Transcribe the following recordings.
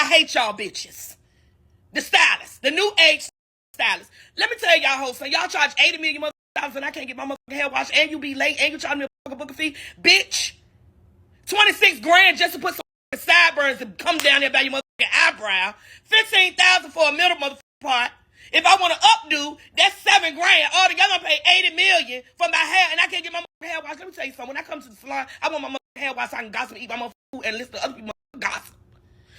I hate y'all bitches. The stylists, the new age stylists. Let me tell y'all hoes, so y'all charge $80 million and I can't get my motherfucking hair washed, and you be late, and you charge me a booking fee, bitch. 26 grand just to put some sideburns to come down there by your motherfucking eyebrow. 15,000 for a middle motherfucking part. If I want to updo, that's 7 grand. Altogether, I pay 80 million for my hair, and I can't get my motherfucking hair washed. Let me tell you something. When I come to the salon, I want my motherfucking hair washed so I can gossip and eat my motherfucking food and listen to other people gossip.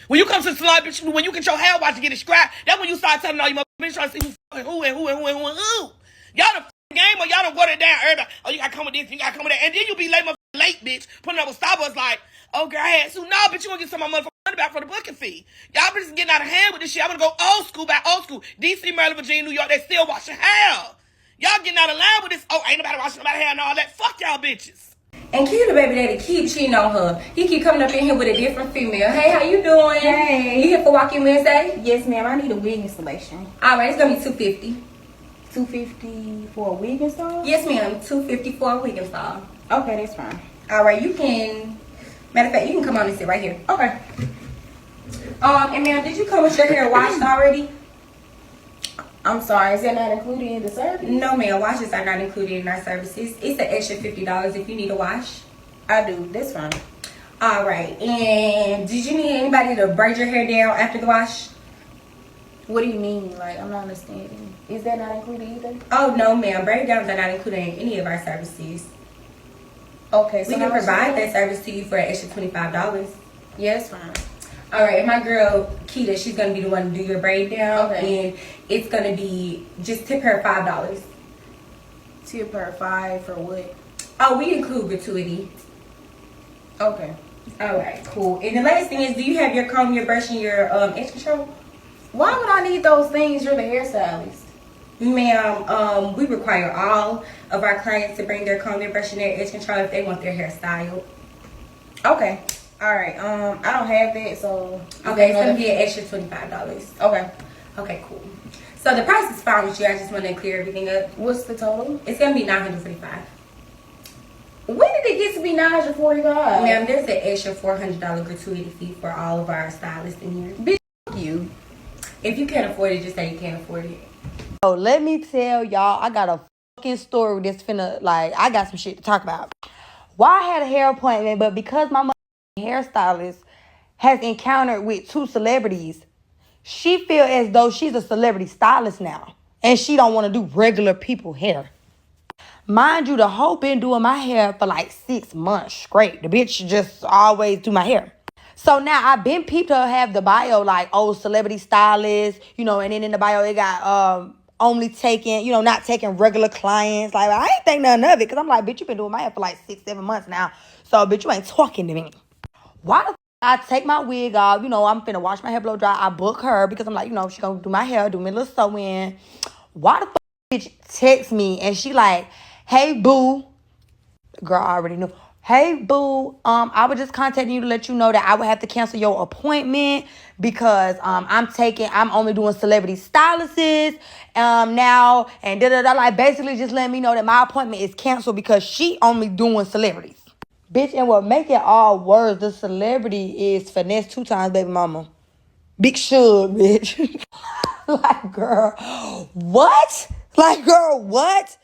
When you come to the salon, bitch, when you get your hair washed to get it scrapped, that's when you start telling all you motherfuckers bitch trying to see who and who and who and who and who. Y'all the game, or y'all don't water it down. Everybody, oh, you gotta come with this, you gotta come with that, and then you be late, bitch, putting up with Starbucks like, oh, girl, I had so no, bitch, you gonna get some of my motherfucking money back for the booking fee. Y'all bitches getting out of hand with this shit. I'm gonna go old school by old school. DC, Maryland, Virginia, New York, they still wash your hair. Y'all getting out of line with this. Oh, ain't nobody washing nobody's hair and all that. Fuck y'all bitches. And Q, the baby daddy, keep cheating on her. He keep coming up in here with a different female. Hey, how you doing? Hey. You here for Walk-In Wednesday? Yes, ma'am. I need a wig installation. All right, it's gonna be $250. $250 for a wig install? Yes, ma'am. $250 for a wig install. Okay, that's fine. All right, you can. Matter of fact, you can come on and sit right here. Okay. And ma'am, did you come with your hair washed already? I'm sorry, is that not included in the service? No, ma'am. Washes are not included in our services. It's an extra $50 if you need a wash. I do. That's fine. All right. And did you need anybody to braid your hair down after the wash? What do you mean? Like, I'm not understanding. Is that not included either? Oh, no, ma'am. Braid downs are not included in any of our services. Okay, so we can provide that service to you for an extra $25. Yeah, it's fine. All right, my girl Keita, she's gonna be the one to do your braid down, and it's gonna be just tip her $5. Tip her $5 for what? Oh, we include gratuity. Okay. All right, cool. And the last thing is, do you have your comb, your brush, and your edge control? Why would I need those things? You're the hairstylist. Ma'am, we require all of our clients to bring their comb, their brush, and their edge control if they want their hair styled. Okay. All right. I don't have that, so. Okay, it's gonna be an extra $25. Okay. Okay, cool. So the price is fine with you. I just want to clear everything up. What's the total? It's gonna be $945. When did it get to be $945? Ma'am, there's an extra $400 gratuity fee for all of our stylists in here. Bitch, fuck you. If you can't afford it, just say you can't afford it. So let me tell y'all, I got a fucking story that's finna, like, I got some shit to talk about. Well, I had a hair appointment, but because my hairstylist has encountered with 2 celebrities, she feel as though she's a celebrity stylist now, and she don't want to do regular people hair. Mind you, the hoe been doing my hair for like 6 months straight. The bitch just always do my hair. So now I've been peeped her have the bio like, oh, celebrity stylist, you know, and then in the bio it got only taking, you know, not taking regular clients. Like, I ain't think nothing of it, because I'm like, bitch, you been doing my hair for like 6-7 months now. So, bitch, you ain't talking to me. Why the I take my wig off, you know, I'm finna wash my hair, blow dry. I book her because I'm like, you know, she gonna do my hair, do me a little sew-in. Why the bitch text me and she like, hey, boo. Girl, I already knew. Hey, boo, I was just contacting you to let you know that I would have to cancel your appointment because I'm only doing celebrity stylists now, and da-da-da. Like, basically just letting me know that my appointment is canceled because she only doing celebrities. Bitch, and what make it all worse, the celebrity is finesse 2 times baby mama. Big Suge, bitch. Like, girl, what? Like, girl, what?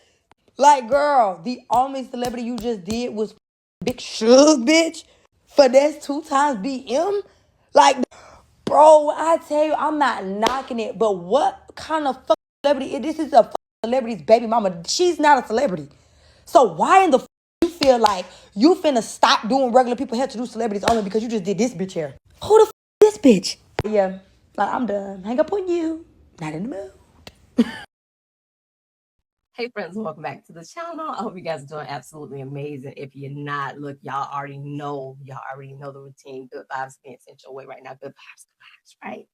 Like, girl, the only celebrity you just did was Big Suge, bitch. Finesse 2 times BM. Like, bro, I tell you, I'm not knocking it, but what kind of fucking celebrity? This is a celebrity's baby mama. She's not a celebrity. So why in the you feel like you finna stop doing regular people hair to do celebrities only because you just did this bitch hair? Who the is this bitch? Yeah, like, I'm done. Hang up on you. Not in the mood. Hey friends, welcome back to the channel. I hope you guys are doing absolutely amazing. If you're not, look, y'all already know the routine. Good vibes being sent your way right now. Good vibes, right?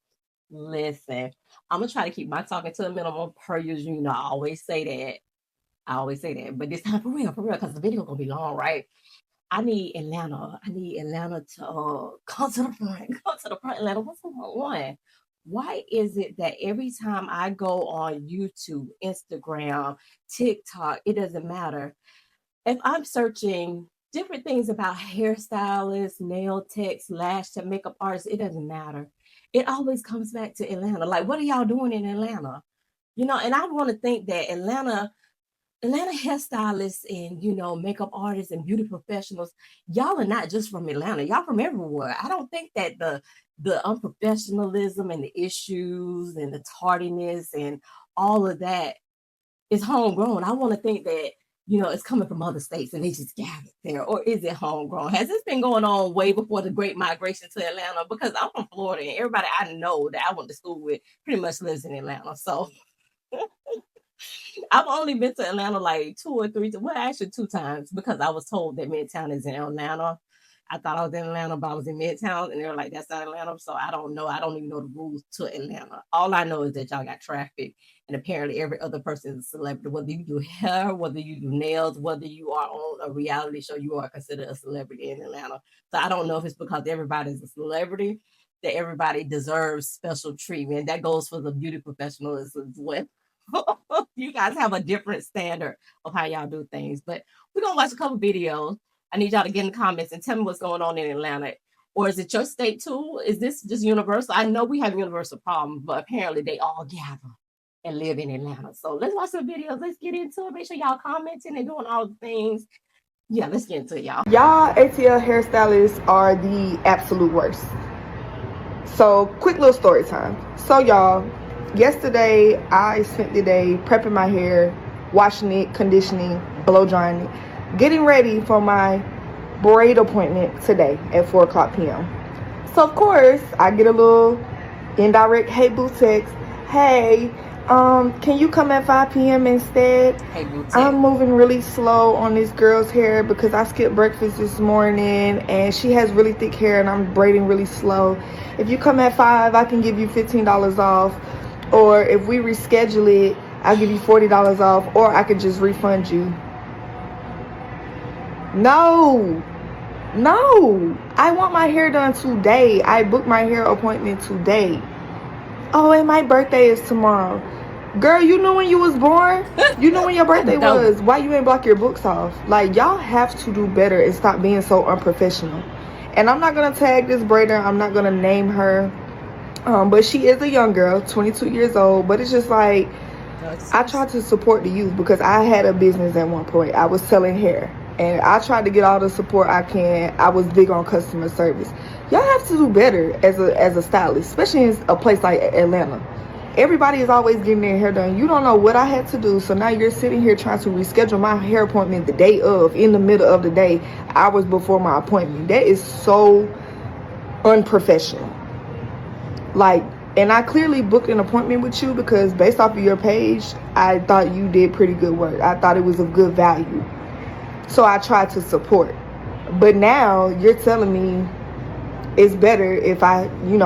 Listen, I'm gonna try to keep my talking to a minimum per usual. You know, I always say that. But this time for real, because the video gonna be long, right? I need Atlanta to come to the front. Atlanta, what's going on? Why is it that every time I go on YouTube, Instagram, TikTok, it doesn't matter. If I'm searching different things about hairstylists, nail techs, lash tech, makeup artists. It doesn't matter. It always comes back to Atlanta. Like, what are y'all doing in Atlanta? You know, and I want to think that Atlanta hairstylists and, you know, makeup artists and beauty professionals, y'all are not just from Atlanta. Y'all from everywhere. I don't think that the unprofessionalism and the issues and the tardiness and all of that is homegrown. I want to think that, you know, it's coming from other states and they just gathered there. Or is it homegrown? Has this been going on way before the great migration to Atlanta? Because I'm from Florida and everybody I know that I went to school with pretty much lives in Atlanta. So I've only been to Atlanta like 2 or 3, well, actually 2 times, because I was told that Midtown is in Atlanta. I thought I was in Atlanta, but I was in Midtown, and they were like, that's not Atlanta. So I don't know. I don't even know the rules to Atlanta. All I know is that y'all got traffic, and apparently every other person is a celebrity. Whether you do hair, whether you do nails, whether you are on a reality show, you are considered a celebrity in Atlanta. So I don't know if it's because everybody's a celebrity that everybody deserves special treatment. That goes for the beauty professionals as well. You guys have a different standard of how y'all do things, but we're gonna watch a couple videos. I need y'all to get in the comments and tell me what's going on in Atlanta. Or is it your state too? Is this just universal? I know we have universal problems, but apparently they all gather and live in Atlanta. So let's watch some videos. Let's get into it. Make sure y'all commenting and doing all the things. Yeah, let's get into it, y'all. Y'all ATL hairstylists are the absolute worst. So quick little story time. So y'all, yesterday I spent the day prepping my hair, washing it, conditioning, blow drying it, getting ready for my braid appointment today at 4 o'clock p.m. So of course I get a little indirect hey boo text. Hey, can you come at 5 p.m. instead? Hey, boo, I'm moving really slow on this girl's hair because I skipped breakfast this morning and she has really thick hair and I'm braiding really slow. If you come at 5, I can give you $15 off. Or if we reschedule it, I'll give you $40 off, or I could just refund you. No, I want my hair done today. I booked my hair appointment today. Oh, and my birthday is tomorrow. Girl, you know when you was born? You know when your birthday was. Why you ain't block your books off? Like, y'all have to do better and stop being so unprofessional. And I'm not going to tag this braider. I'm not going to name her. But she is a young girl, 22 years old. But it's just like, I try to support the youth because I had a business at one point. I was selling hair. And I tried to get all the support I can. I was big on customer service. Y'all have to do better as a stylist, especially in a place like Atlanta. Everybody is always getting their hair done. You don't know what I had to do. So now you're sitting here trying to reschedule my hair appointment the day of, in the middle of the day, hours before my appointment. That is so unprofessional. Like, and I clearly booked an appointment with you because based off of your page, I thought you did pretty good work. I thought it was of good value. So I tried to support. But now you're telling me it's better if I,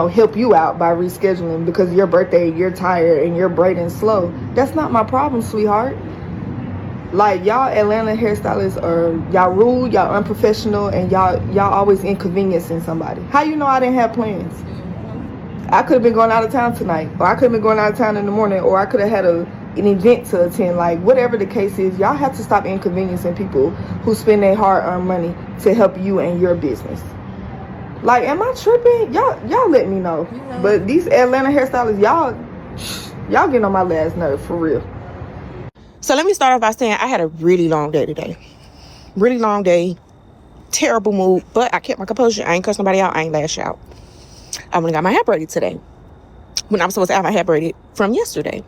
help you out by rescheduling because your birthday, you're tired and you're braiding slow. That's not my problem, sweetheart. Like, y'all Atlanta hairstylists y'all rude, y'all unprofessional, and y'all always inconveniencing somebody. How you know I didn't have plans? I could have been going out of town tonight, or I could have been going out of town in the morning, or I could have had an event to attend. Like, whatever the case is, y'all have to stop inconveniencing people who spend their hard-earned money to help you and your business. Like, am I tripping? Y'all let me know. But these Atlanta hairstylists, y'all getting on my last nerve, for real. So let me start off by saying I had a really long day today. Really long day. Terrible mood, but I kept my composure. I ain't cuss nobody out. I ain't lash out. I went and got my hair braided today when I'm supposed to have my hair braided from yesterday.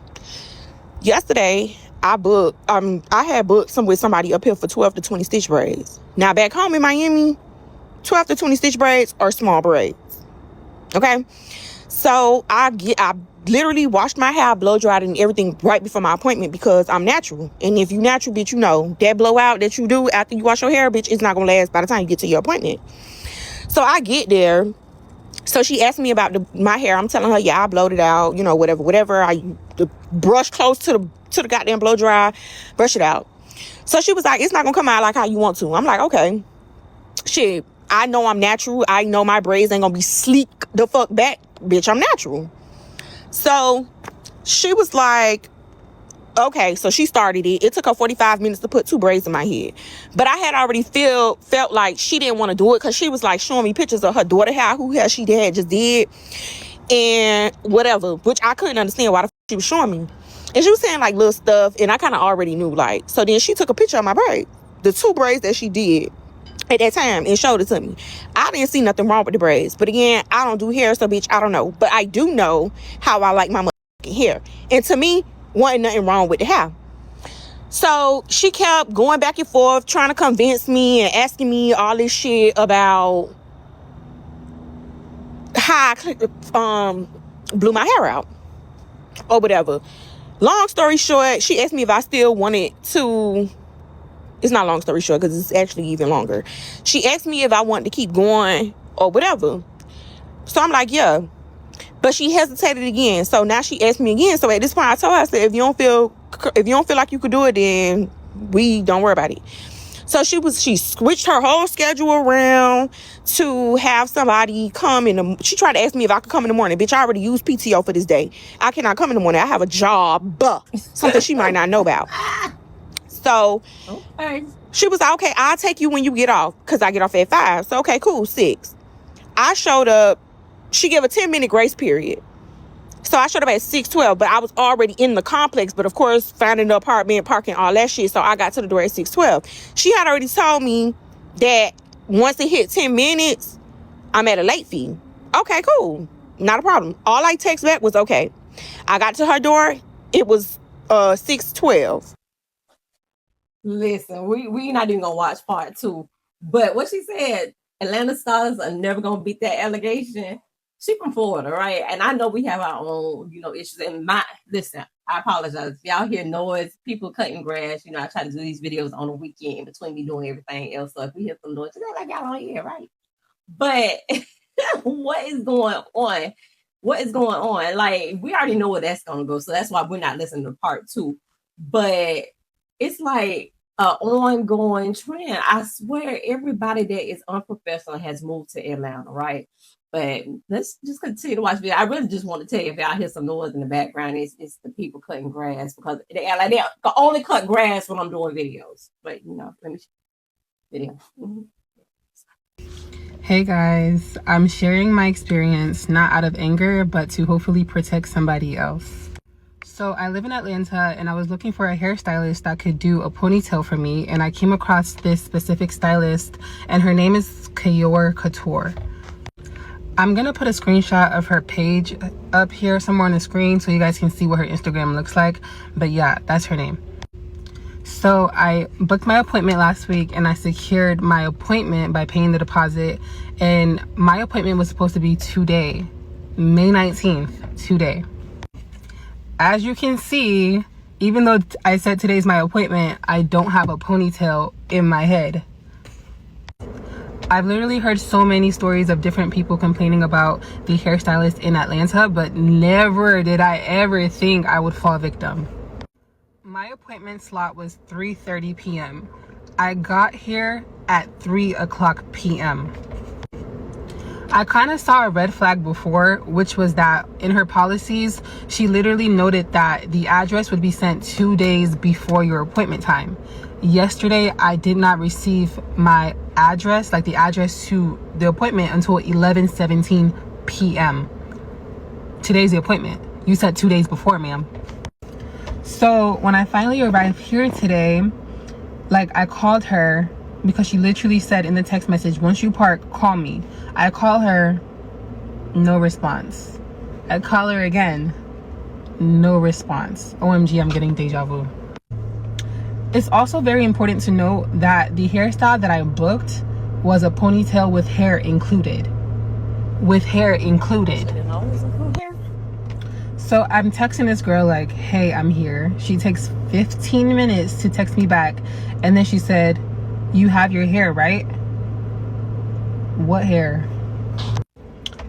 Yesterday, I had booked with somebody up here for 12 to 20 stitch braids. Now, back home in Miami, 12 to 20 stitch braids are small braids. Okay? So, I literally washed my hair, blow dried and everything right before my appointment because I'm natural. And if you natural, bitch, that blowout that you do after you wash your hair, bitch, it's not going to last by the time you get to your appointment. So, I get there. So she asked me about my hair. I'm telling her, yeah, I blowed it out, whatever. I brush close to the goddamn blow dry, brush it out. So she was like, it's not gonna come out like how you want to. I'm like, okay. Shit, I know I'm natural. I know my braids ain't gonna be sleek the fuck back. Bitch, I'm natural. So she was like, Okay, so she started it. It took her 45 minutes to put 2 braids in my head. But I had already felt like she didn't want to do it because she was like showing me pictures of her daughter hair, who hair she had just did, and whatever, which I couldn't understand why the she was showing me. And she was saying like little stuff, and I kind of already knew, like. So then she took a picture of my braid, the 2 braids that she did at that time, and showed it to me. I didn't see nothing wrong with the braids, but again, I don't do hair, so bitch, I don't know. But I do know how I like my motherfucking hair, and to me, wasn't nothing wrong with the hair. So she kept going back and forth, trying to convince me and asking me all this shit about how I blew my hair out or whatever. Long story short, she asked me if I still wanted to. It's not long story short because it's actually even longer. She asked me if I wanted to keep going or whatever. So I'm like, yeah. But she hesitated again. So now she asked me again. So at this point, I told her, I said, if you don't feel like you could do it, then we don't worry about it. So she switched her whole schedule around to have somebody come in. She tried to ask me if I could come in the morning. Bitch, I already used PTO for this day. I cannot come in the morning. I have a job. Something she might not know about. So she was like, okay, I'll take you when you get off, because I get off at 5. So okay, cool, 6. I showed up. She gave a 10-minute grace period. So I showed up at 6:12, but I was already in the complex. But of course, finding the apartment, parking, all that shit. So I got to the door at 6:12. She had already told me that once it hit 10 minutes, I'm at a late fee. Okay, cool. Not a problem. All I text back was okay. I got to her door. It was 6:12. Listen, we not even gonna watch part 2. But what she said, Atlanta Stylists are never gonna beat that allegation. She from Florida, right? And I know we have our own, issues. And listen, I apologize. If y'all hear noise, people cutting grass, I try to do these videos on the weekend in between me doing everything else. So if we hear some noise, it's like y'all on here, right? But what is going on? What is going on? Like, we already know where that's gonna go. So that's why we're not listening to part 2. But it's like an ongoing trend. I swear everybody that is unprofessional has moved to Atlanta, right? But let's just continue to watch video. I really just want to tell you, if y'all hear some noise in the background, it's the people cutting grass, because they can only cut grass when I'm doing videos. But let me video. Hey guys, I'm sharing my experience not out of anger, but to hopefully protect somebody else. So I live in Atlanta, and I was looking for a hairstylist that could do a ponytail for me, and I came across this specific stylist, and her name is kjnailzit. I'm gonna put a screenshot of her page up here somewhere on the screen so you guys can see what her Instagram looks like. But yeah, that's her name. So I booked my appointment last week, and I secured my appointment by paying the deposit. And my appointment was supposed to be today, May 19th, today. As you can see, even though I said today's my appointment, I don't have a ponytail in my head. I've literally heard so many stories of different people complaining about the hairstylist in Atlanta, but never did I ever think I would fall victim. My appointment slot was 3:30 p.m. I got here at 3 o'clock p.m. I kind of saw a red flag before, which was that in her policies, she literally noted that the address would be sent 2 days before your appointment time. Yesterday, I did not receive my address, like the address to the appointment, until 11:17 p.m. Today's the appointment. You said 2 days before, ma'am. So when I finally arrived here today, I called her because she literally said in the text message, once you park, call me. I call her, no response. I call her again, no response. OMG, I'm getting deja vu. It's also very important to note that the hairstyle that I booked was a ponytail with hair included. With hair included. So I'm texting this girl like, hey, I'm here. She takes 15 minutes to text me back. And then she said, you have your hair, right? What hair?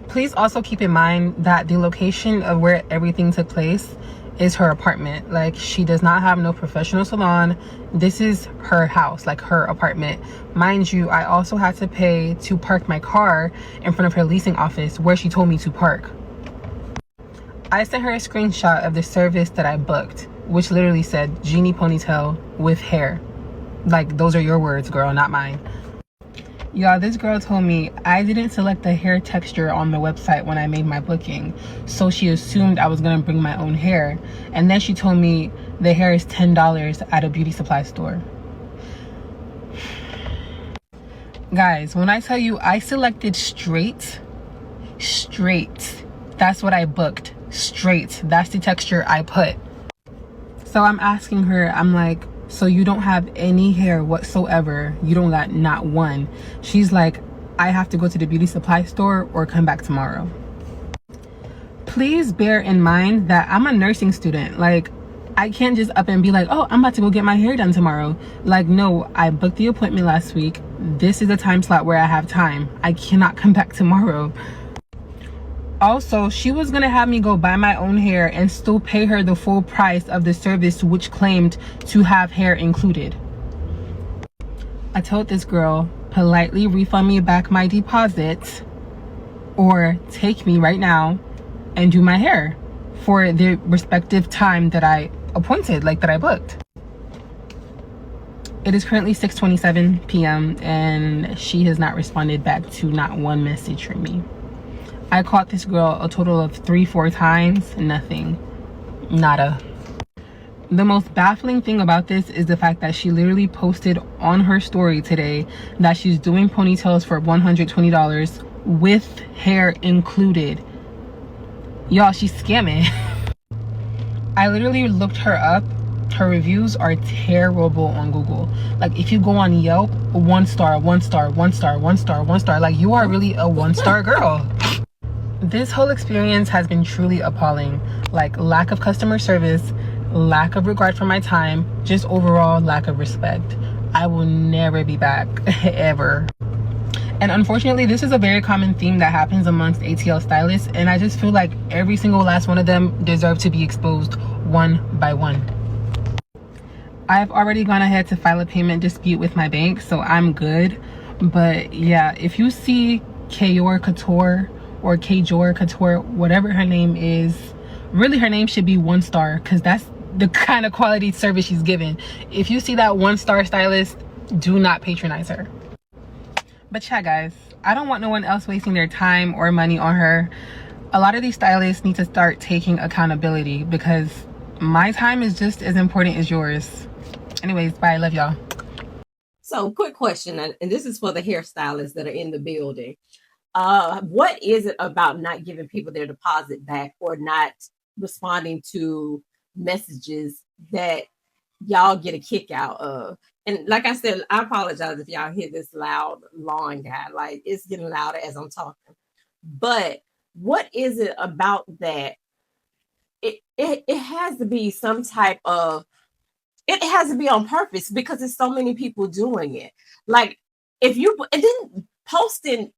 Please also keep in mind that the location of where everything took place is her apartment. She does not have no professional salon. This is her house, her apartment. Mind you, I also had to pay to park my car in front of her leasing office where she told me to park. I sent her a screenshot of the service that I booked, which literally said genie ponytail with hair. Like, those are your words, girl, not mine. Y'all, this girl told me I didn't select the hair texture on the website when I made my booking, so she assumed I was gonna bring my own hair. And then she told me the hair is $10 at a beauty supply store. Guys, when I tell you I selected straight, that's what I booked. Straight, that's the texture I put. So I'm asking her, I'm like, so you don't have any hair whatsoever? You don't got not one? She's like, I have to go to the beauty supply store or come back tomorrow. Please bear in mind that I'm a nursing student. Like, I can't just up and be like, oh, I'm about to go get my hair done tomorrow. Like, no, I booked the appointment last week. This is a time slot where I have time. I cannot come back tomorrow. Also, she was gonna have me go buy my own hair and still pay her the full price of the service, which claimed to have hair included. I told this girl, politely refund me back my deposit or take me right now and do my hair for the respective time that I appointed, like that I booked. It is currently 6:27 p.m. and she has not responded back to not one message from me. I called this girl a total of 3-4 times, nothing, nada. The most baffling thing about this is the fact that she literally posted on her story today that she's doing ponytails for $120 with hair included. Y'all, she's scamming. I literally looked her up. Her reviews are terrible on Google. Like, if you go on Yelp, 1 star, 1 star, 1 star, 1 star, 1 star. Like, you are really a 1-star girl. This whole experience has been truly appalling. Like, lack of customer service, lack of regard for my time, just overall lack of respect. I will never be back, ever. And unfortunately, this is a very common theme that happens amongst ATL stylists, and I just feel like every single last one of them deserve to be exposed one by one. I've already gone ahead to file a payment dispute with my bank, so I'm good. But yeah, if you see Kjor Couture or Kjor Couture, whatever her name is, really her name should be 1 star, because that's the kind of quality service she's giving. If you see that 1-star stylist, do not patronize her. But yeah, guys, I don't want no one else wasting their time or money on her. A lot of these stylists need to start taking accountability, because my time is just as important as yours. Anyways, bye. Love y'all. So, quick question, and this is for the hairstylists that are in the building. What is it about not giving people their deposit back or not responding to messages that y'all get a kick out of? And like I said, I apologize if y'all hear this loud lawn guy. Like, it's getting louder as I'm talking. But what is it about that? It has to be some type of, it has to be on purpose, because there's so many people doing it. Like, if you, and then posting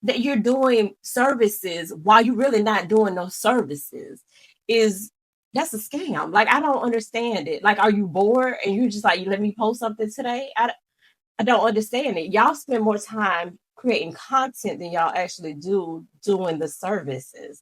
that you're doing services while you're really not doing those services, that's a scam. Like, I don't understand it. Like, are you bored and you just like, you let me post something today? I don't understand it. Y'all spend more time creating content than y'all actually do doing the services.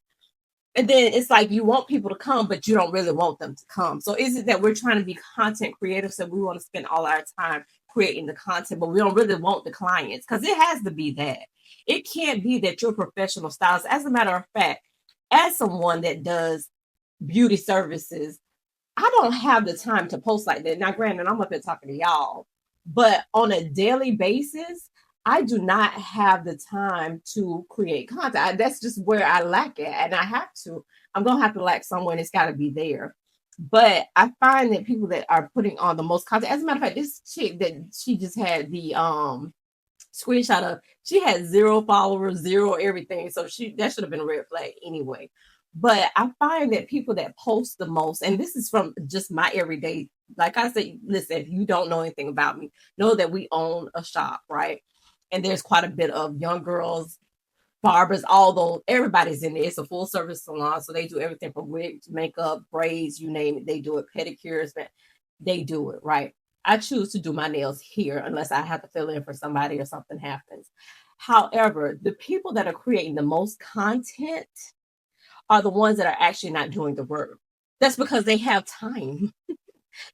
And then it's like you want people to come, but you don't really want them to come. So is it that we're trying to be content creators, so we want to spend all our time creating the content, but we don't really want the clients? Because it has to be that. It can't be that you're a professional stylist. As a matter of fact, as someone that does beauty services, I don't have the time to post like that. Now, granted, I'm up here talking to y'all, but on a daily basis, I do not have the time to create content. That's just where I lack it. And I have to. I'm going to have to lack somewhere, and it's got to be there. But I find that people that are putting on the most content, as a matter of fact, this chick that she just had the screenshot of, she had 0 followers, 0 everything. So that should have been a red flag anyway. But I find that people that post the most, and this is from just my everyday, like I said, listen, if you don't know anything about me, know that we own a shop, right? And there's quite a bit of young girls, barbers, although everybody's in there. It's a full service salon. So they do everything from wigs, makeup, braids, you name it. They do it, pedicures, they do it, right? I choose to do my nails here unless I have to fill in for somebody or something happens. However, the people that are creating the most content are the ones that are actually not doing the work. That's because they have time.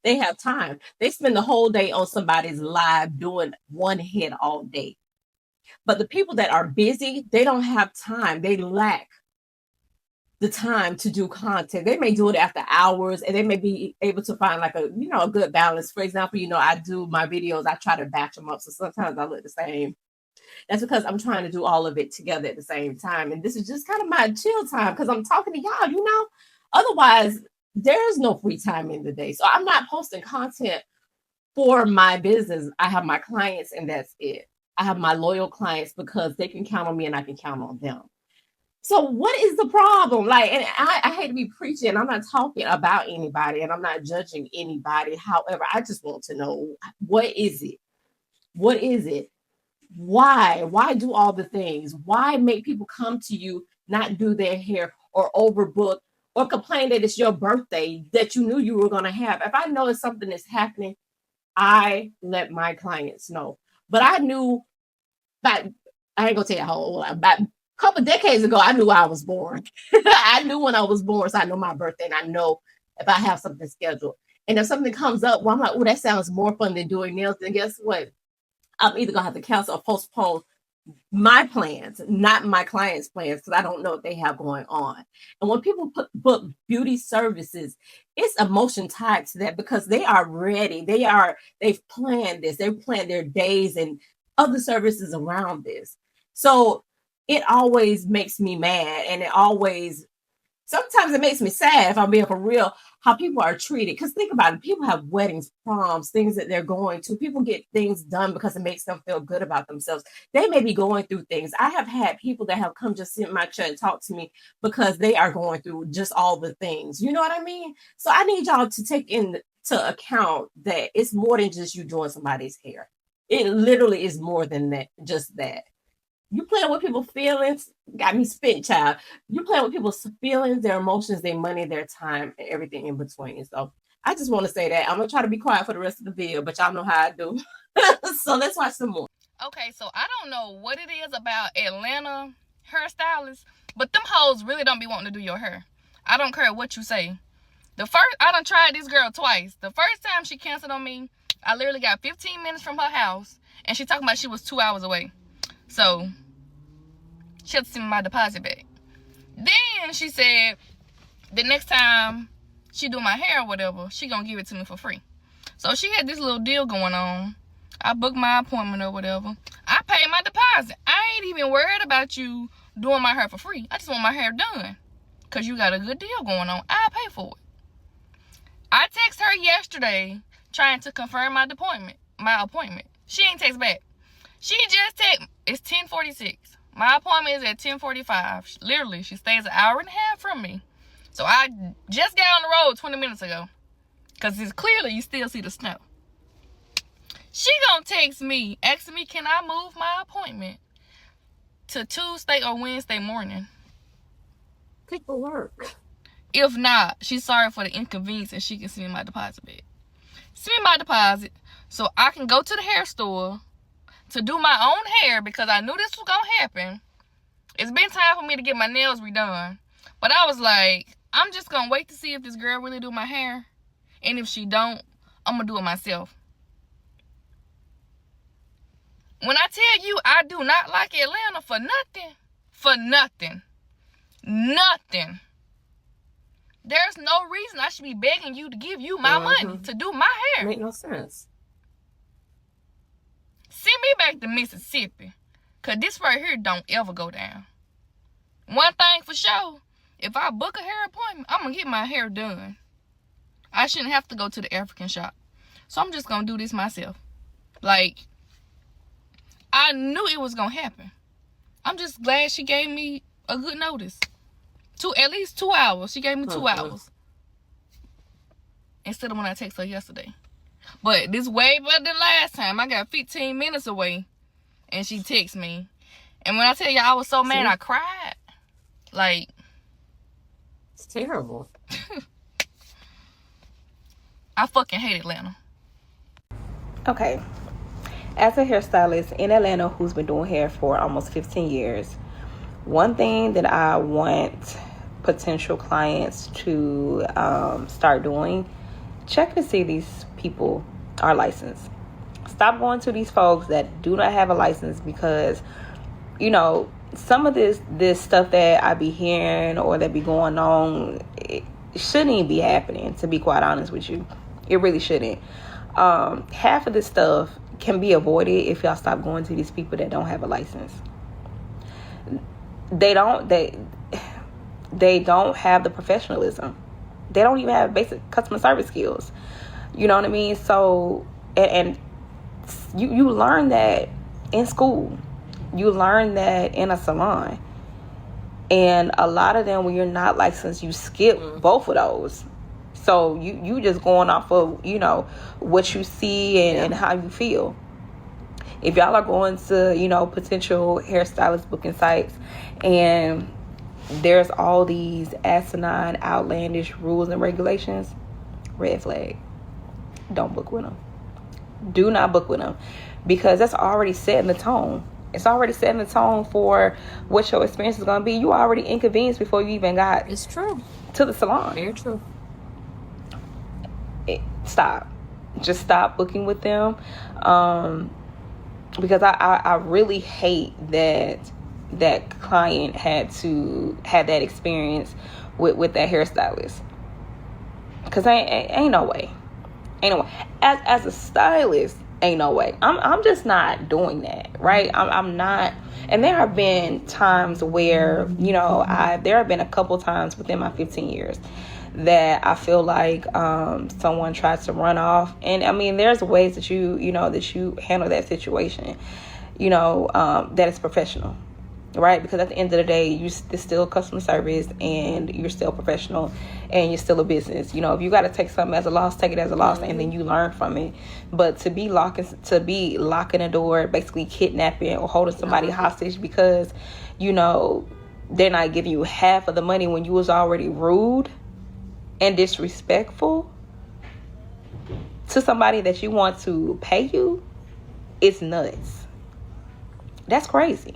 They have time. They spend the whole day on somebody's live doing one head all day. But the people that are busy, they don't have time. They lack the time to do content. They may do it after hours, and they may be able to find like a good balance. For example, I do my videos, I try to batch them up, so sometimes I look the same. That's because I'm trying to do all of it together at the same time, and this is just kind of my chill time because I'm talking to y'all. Otherwise there's no free time in the day, so I'm not posting content for my business. I have my clients, and that's it. I have my loyal clients because they can count on me and I can count on them. So what is the problem? And I hate to be preaching. I'm not talking about anybody, and I'm not judging anybody. However, I just want to know, what is it? What is it? Why? Why do all the things? Why make people come to you, not do their hair, or overbook, or complain that it's your birthday that you knew you were going to have? If I know it's something that's happening, I let my clients know. But I knew, I ain't gonna tell you how old about a couple decades ago, I knew I was born. I knew when I was born, so I know my birthday, and I know if I have something scheduled. And if something comes up, well, I'm like, oh, that sounds more fun than doing nails. Then guess what? I'm either gonna have to cancel or postpone my plans, not my clients' plans, because I don't know what they have going on. And when people book beauty services, it's emotion tied to that because they are ready. They've planned this. They've planned their days and other services around this. So it always makes me mad, and sometimes it makes me sad, if I'm being for real, how people are treated. Because think about it, people have weddings, proms, things that they're going to. People get things done because it makes them feel good about themselves. They may be going through things. I have had people that have come just sit in my chair and talk to me because they are going through just all the things. You know what I mean? So I need y'all to take into account that it's more than just you doing somebody's hair. It literally is more than that, just that. You playing with people's feelings, got me spit, child. You playing with people's feelings, their emotions, their money, their time, and everything in between. So I just want to say that. I'm going to try to be quiet for the rest of the video, but y'all know how I do. So let's watch some more. Okay, so I don't know what it is about Atlanta hairstylists, but them hoes really don't be wanting to do your hair. I don't care what you say. I done tried this girl twice. The first time she canceled on me, I literally got 15 minutes from her house, and she talking about she was 2 hours away. So she had to send me my deposit back. Then she said the next time she do my hair or whatever, she gonna give it to me for free. So she had this little deal going on. I booked my appointment or whatever. I paid my deposit. I ain't even worried about you doing my hair for free. I just want my hair done. Because you got a good deal going on. I'll pay for it. I texted her yesterday trying to confirm my appointment. She ain't text back. She just texted. It's 10:46. My appointment is at 10:45. Literally, she stays an hour and a half from me. So I just got on the road 20 minutes ago. Because it's clearly you still see the snow. She gonna text me, asking me, can I move my appointment to Tuesday or Wednesday morning? People work. If not, she's sorry for the inconvenience and she can send me my deposit back. Send me my deposit so I can go to the hair store to do my own hair because I knew this was going to happen. It's been time for me to get my nails redone. But I was like, I'm just going to wait to see if this girl really do my hair. And if she don't, I'm going to do it myself. When I tell you I do not like Atlanta for nothing. Nothing. There's no reason I should be begging you to give you my money to do my hair. Make no sense. Send me back to Mississippi. Because this right here don't ever go down. One thing for sure, if I book a hair appointment, I'm going to get my hair done. I shouldn't have to go to the African shop. So I'm just going to do this myself. Like, I knew it was going to happen. I'm just glad she gave me a good notice. At least 2 hours. She gave me 2 hours. Instead of when I texted her yesterday. But this way better than last time. I got 15 minutes away. And she texted me. And when I tell you I was so mad, I cried. Like. It's terrible. I fucking hate Atlanta. Okay. As a hairstylist in Atlanta who's been doing hair for almost 15 years, one thing that I want potential clients to start doing, check to see these people are licensed. Stop going to these folks that do not have a license, because some of this stuff that I be hearing or that be going on, it shouldn't even be happening, to be quite honest with you. It really shouldn't. Half of this stuff can be avoided if y'all stop going to these people that don't have a license. They don't have the professionalism. They don't even have basic customer service skills. You know what I mean? So, and you learn that in school. You learn that in a salon. And a lot of them, when you're not licensed, you skip both of those. So you just going off of, what you see and how you feel. If y'all are going to, potential hairstylist booking sites and there's all these asinine, outlandish rules and regulations, red flag. Don't book with them. Do not book with them, because that's already setting the tone. It's already setting the tone for what your experience is going to be. You already inconvenienced before you even got It's true. to the salon. Very true. Stop. Just stop booking with them. Because I really hate that client had to have that experience with that hairstylist. Because ain't no way. Ain't no way. As a stylist, ain't no way. I'm just not doing that, right? I'm not. And there have been times where, there have been a couple times within my 15 years that I feel like someone tries to run off. And I mean, there's ways that you handle that situation, that is professional, right? Because at the end of the day, it's still customer service and you're still professional and you're still a business. If you got to take something as a loss, take it as a loss, and then you learn from it. But to be locking a door, basically kidnapping or holding somebody hostage because, they're not giving you half of the money when you was already rude and disrespectful to somebody that you want to pay you, it's nuts. That's crazy.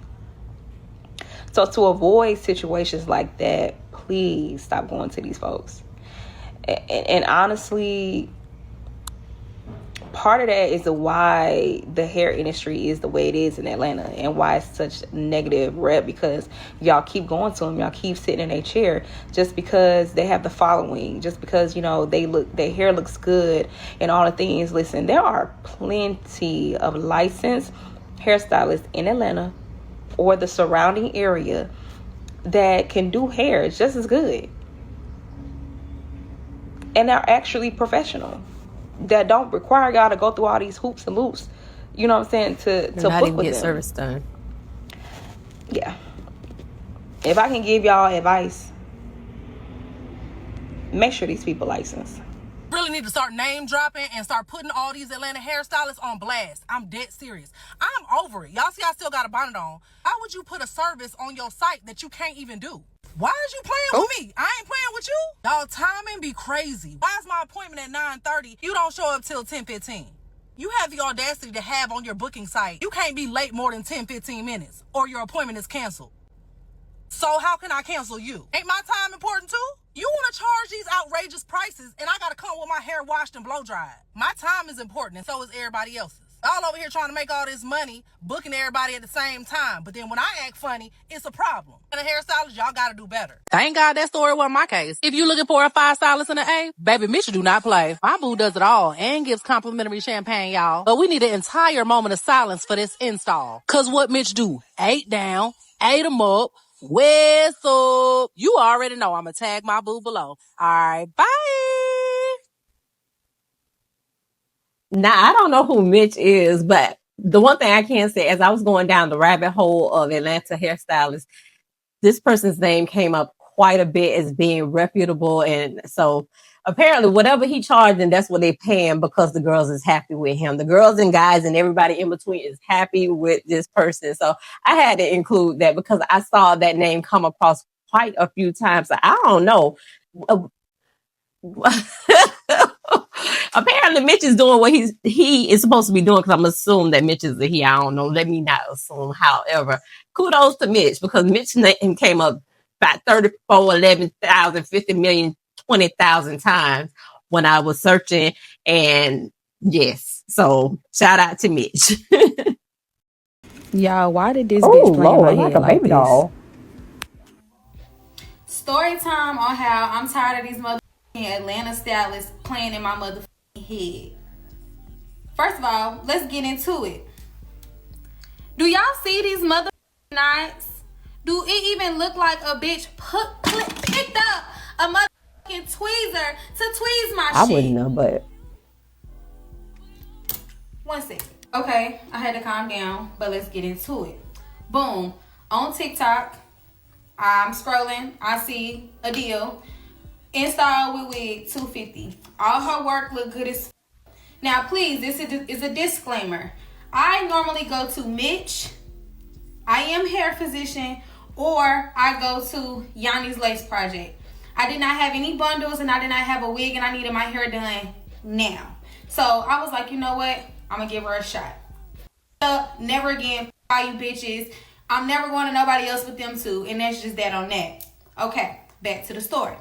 So to avoid situations like that, please stop going to these folks. And honestly, part of that is why the hair industry is the way it is in Atlanta and why it's such negative rep, because y'all keep going to them. Y'all keep sitting in their chair just because they have the following, just because, their hair looks good and all the things. Listen, there are plenty of licensed hairstylists in Atlanta or the surrounding area that can do hair just as good. And they're actually professional. That don't require y'all to go through all these hoops and loops. You know what I'm saying? To not book even with get them. service done. Yeah. If I can give y'all advice, make sure these people licensed. Really need to start name dropping and start putting all these Atlanta hairstylists on blast. I'm dead serious. I'm over it. Y'all see I still got a bonnet on. How would you put a service on your site that you can't even do? Why is you playing with me? I ain't playing with you. Y'all timing be crazy. Why is my appointment at 9:30? You don't show up till 10:15. You have the audacity to have on your booking site, you can't be late more than 10-15 minutes or your appointment is canceled. So how can I cancel you? Ain't my time important too? You want to charge these outrageous prices and I got to come with my hair washed and blow dried. My time is important and so is everybody else's. All over here trying to make all this money, booking everybody at the same time. But then when I act funny, it's a problem. And the hairstylist, y'all got to do better. Thank God that story wasn't my case. If you looking for a 5 stylist in the A, baby, Mitch do not play. My boo does it all and gives complimentary champagne, y'all. But we need an entire moment of silence for this install. Cause what Mitch do? 8 down, 8 'em up, whistle. You already know I'ma tag my boo below. Alright, bye. Now, I don't know who Mitch is, but the one thing I can say, as I was going down the rabbit hole of Atlanta hairstylists, this person's name came up quite a bit as being reputable. And so apparently whatever he charged, and that's what they pay him because the girls is happy with him. The girls and guys and everybody in between is happy with this person. So I had to include that because I saw that name come across quite a few times. So I don't know. Apparently Mitch is doing what he is supposed to be doing, because I'm assuming that Mitch is a he. I don't know. Let me not assume. However, kudos to Mitch, because Mitch's name came up about 34, 11,000, 50 million, 20,000 times when I was searching. And yes, so shout out to Mitch. Y'all, why did this bitch play in my head like this? Doll. Story time on how I'm tired of these motherfucking Atlanta stylists playing in my motherfucking head. First of all, let's get into it. Do y'all see these motherfucking knots? Do it even look like a bitch picked up a motherfucking tweezer to tweeze my shit? I wouldn't know, but 1 second. Okay, I had to calm down, but let's get into it. Boom. On TikTok, I'm scrolling. I see a deal. Install with wig, $250. All her work look good as. Now, please, this is a disclaimer. I normally go to Mitch, I Am Hair Physician, or I go to Yanni's Lace Project. I did not have any bundles, and I did not have a wig, and I needed my hair done now. So I was like, you know what? I'm gonna give her a shot. Never again, all you bitches. I'm never going to nobody else with them too, and that's just that on that. Okay, back to the story.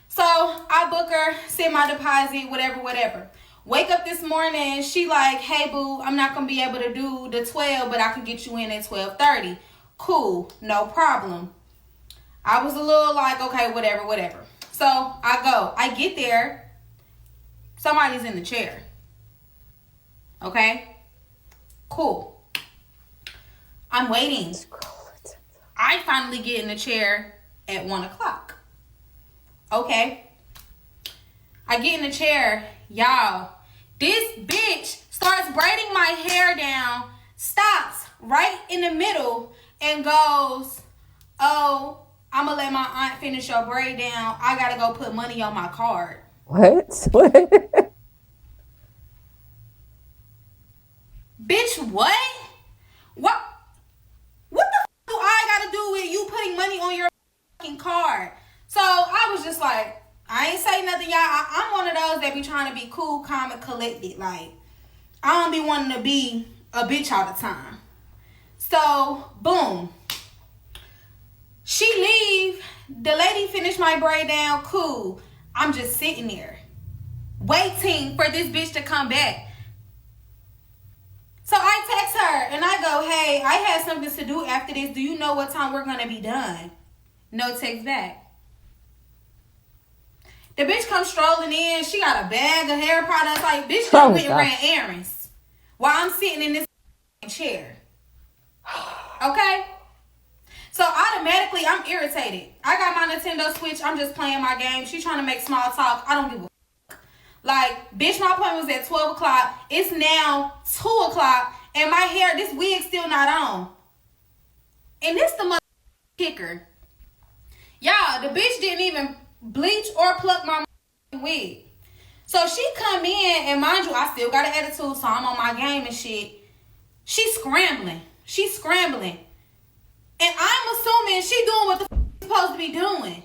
So I book her, send my deposit, whatever. Wake up this morning, she like, hey boo, I'm not gonna be able to do the 12, but I can get you in at 12:30. Cool, no problem. I was a little like, okay, whatever. So I go, I get there, somebody's in the chair. Okay, cool. I'm waiting. I finally get in the chair at 1 o'clock. Okay. I get in the chair. Y'all, this bitch starts braiding my hair down, stops right in the middle, and goes, oh, I'm going to let my aunt finish your braid down. I got to go put money on my card. what? Bitch, what? What the f*** do I got to do with you putting money on your fucking card? So I was just like, I ain't say nothing, y'all. I'm one of those that be trying to be cool, calm, and collected. Like, I don't be wanting to be a bitch all the time. So, boom. She leave. The lady finished my braid down. Cool. I'm just sitting there waiting for this bitch to come back. So I text her and I go, hey, I had something to do after this. Do you know what time we're going to be done? No text back. The bitch comes strolling in. She got a bag of hair products. Like, bitch just went and ran errands while I'm sitting in this chair. Okay? So automatically, I'm irritated. I got my Nintendo Switch. I'm just playing my game. She trying to make small talk. I don't give a fuck. Like, bitch, my appointment was at 12 o'clock. It's now 2 o'clock. And my hair, this wig's still not on. And this the mother kicker. Y'all, the bitch didn't even bleach or pluck my wig. So she come in, and mind you, I still got an attitude, so I'm on my game and shit. She's scrambling. And I'm assuming she doing what the she's supposed to be doing.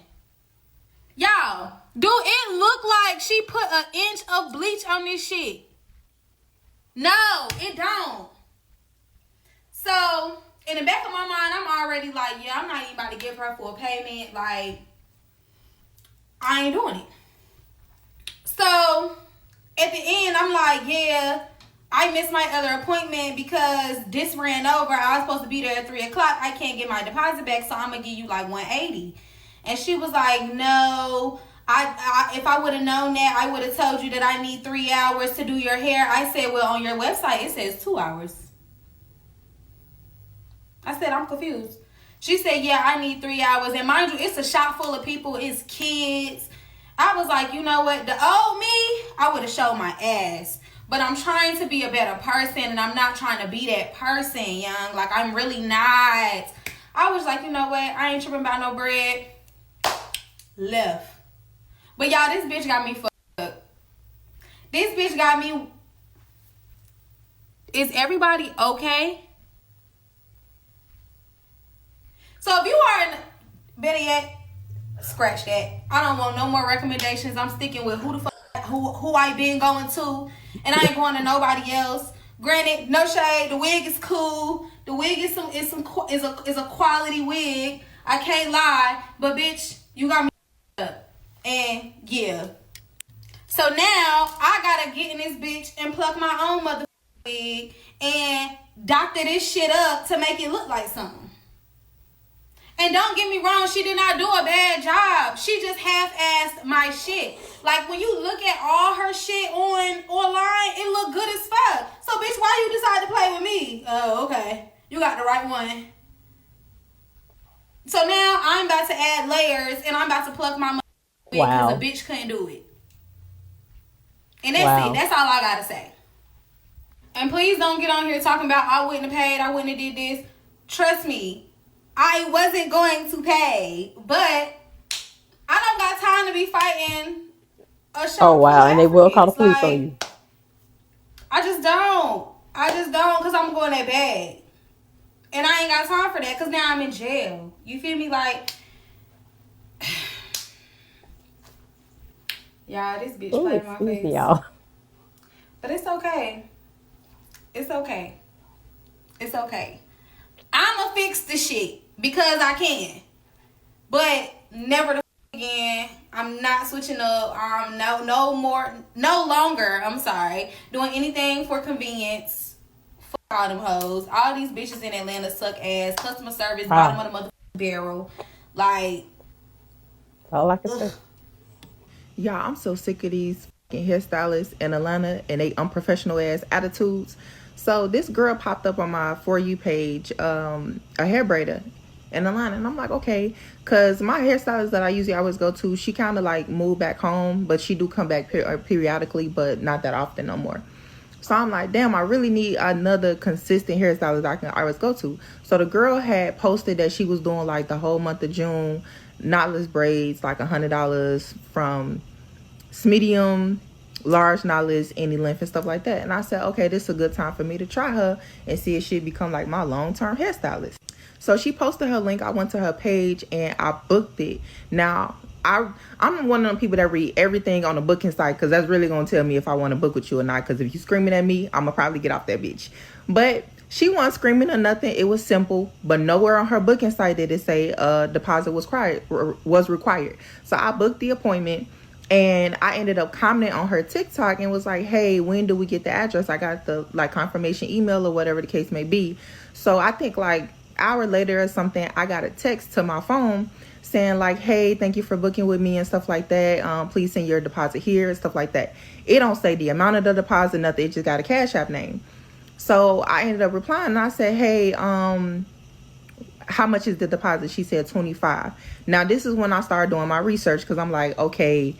Y'all, do it look like she put an inch of bleach on this shit? No, it don't. So, in the back of my mind, I'm already like, yeah, I'm not even about to give her full payment. Like, I ain't doing it. So, at the end, I'm like, yeah, I missed my other appointment because this ran over. I was supposed to be there at 3 o'clock. I can't get my deposit back, so I'm going to give you like $180. And she was like, no, if I would have known that, I would have told you that I need 3 hours to do your hair. I said, well, on your website, it says 2 hours. I said, I'm confused. She said, yeah, I need 3 hours. And mind you, it's a shop full of people. It's kids. I was like, you know what? The old me, I would have showed my ass. But I'm trying to be a better person, and I'm not trying to be that person, young. Like, I'm really not. I was like, you know what? I ain't tripping about no bread. Left. But, y'all, this bitch got me fucked up. This bitch got me. Is everybody okay? So, if you are in, better yet, scratch that. I don't want no more recommendations. I'm sticking with who the fuck, who I been going to, and I ain't going to nobody else. Granted, no shade. The wig is cool. The wig is a quality wig. I can't lie, but bitch, you got me up. And yeah. So now I gotta get in this bitch and pluck my own motherfucking wig and doctor this shit up to make it look like something. And don't get me wrong, she did not do a bad job. She just half-assed my shit. Like, when you look at all her shit online, it look good as fuck. So, bitch, why you decide to play with me? Oh, okay. You got the right one. So now I'm about to add layers and I'm about to pluck my wig because a bitch couldn't do it. And that's it. That's all I gotta say. And please don't get on here talking about I wouldn't have paid, I wouldn't have did this. Trust me. I wasn't going to pay, but I don't got time to be fighting a show. Oh, wow. And they will call the police on you. I just don't, because I'm going that bad. And I ain't got time for that, because now I'm in jail. You feel me? Like, y'all, this bitch played my face. Y'all. But it's okay. It's okay. It's okay. I'ma fix the shit because I can. But never the again. I'm not switching up. I'm no longer, I'm sorry, doing anything for convenience. Fuck all them hoes. All these bitches in Atlanta suck ass. Customer service, bottom of the motherfucking barrel. Like, all I can say. Y'all, I'm so sick of these hairstylists in Atlanta and they unprofessional ass attitudes. So this girl popped up on my For You page, a hair braider in Atlanta. And I'm like, okay, because my hairstylist that I usually always go to, she kind of like moved back home, but she do come back periodically, but not that often no more. So I'm like, damn, I really need another consistent hairstylist I can always go to. So the girl had posted that she was doing like the whole month of June, knotless braids, like $100 from medium, large knotless, any length and stuff like that. And I said, okay, this is a good time for me to try her and see if she'd become like my long-term hairstylist. So she posted her link. I went to her page and I booked it. Now, I'm one of them people that read everything on the booking site because that's really going to tell me if I want to book with you or not. Because if you screaming at me, I'm going to probably get off that bitch. But she wasn't screaming or nothing. It was simple. But nowhere on her booking site did it say deposit was required. So I booked the appointment. And I ended up commenting on her TikTok and was like, hey, when do we get the address? I got the like confirmation email or whatever the case may be. So I think like an hour later or something, I got a text to my phone saying like, hey, thank you for booking with me and stuff like that. Please send your deposit here and stuff like that. It don't say the amount of the deposit, nothing. It just got a Cash App name. So I ended up replying and I said, hey, how much is the deposit? She said $25. Now, this is when I started doing my research because I'm like, okay,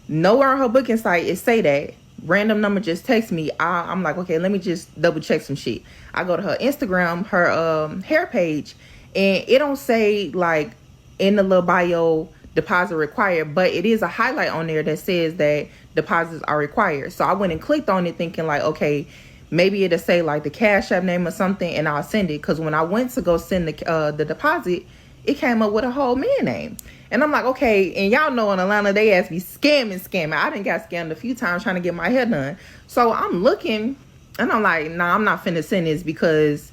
nowhere on her booking site it say that. Random number just text me. I'm like, okay, let me just double check some shit. I go to her Instagram, her hair page, and it don't say like in the little bio deposit required, but it is a highlight on there that says that deposits are required. So I went and clicked on it thinking like, okay, maybe it'll say like the Cash App name or something and I'll send it. Because when I went to go send the deposit, it came up with a whole man name. And I'm like, okay, and y'all know in Atlanta, they ask me scamming. I done got scammed a few times trying to get my hair done. So I'm looking, and I'm like, nah, I'm not finna send this because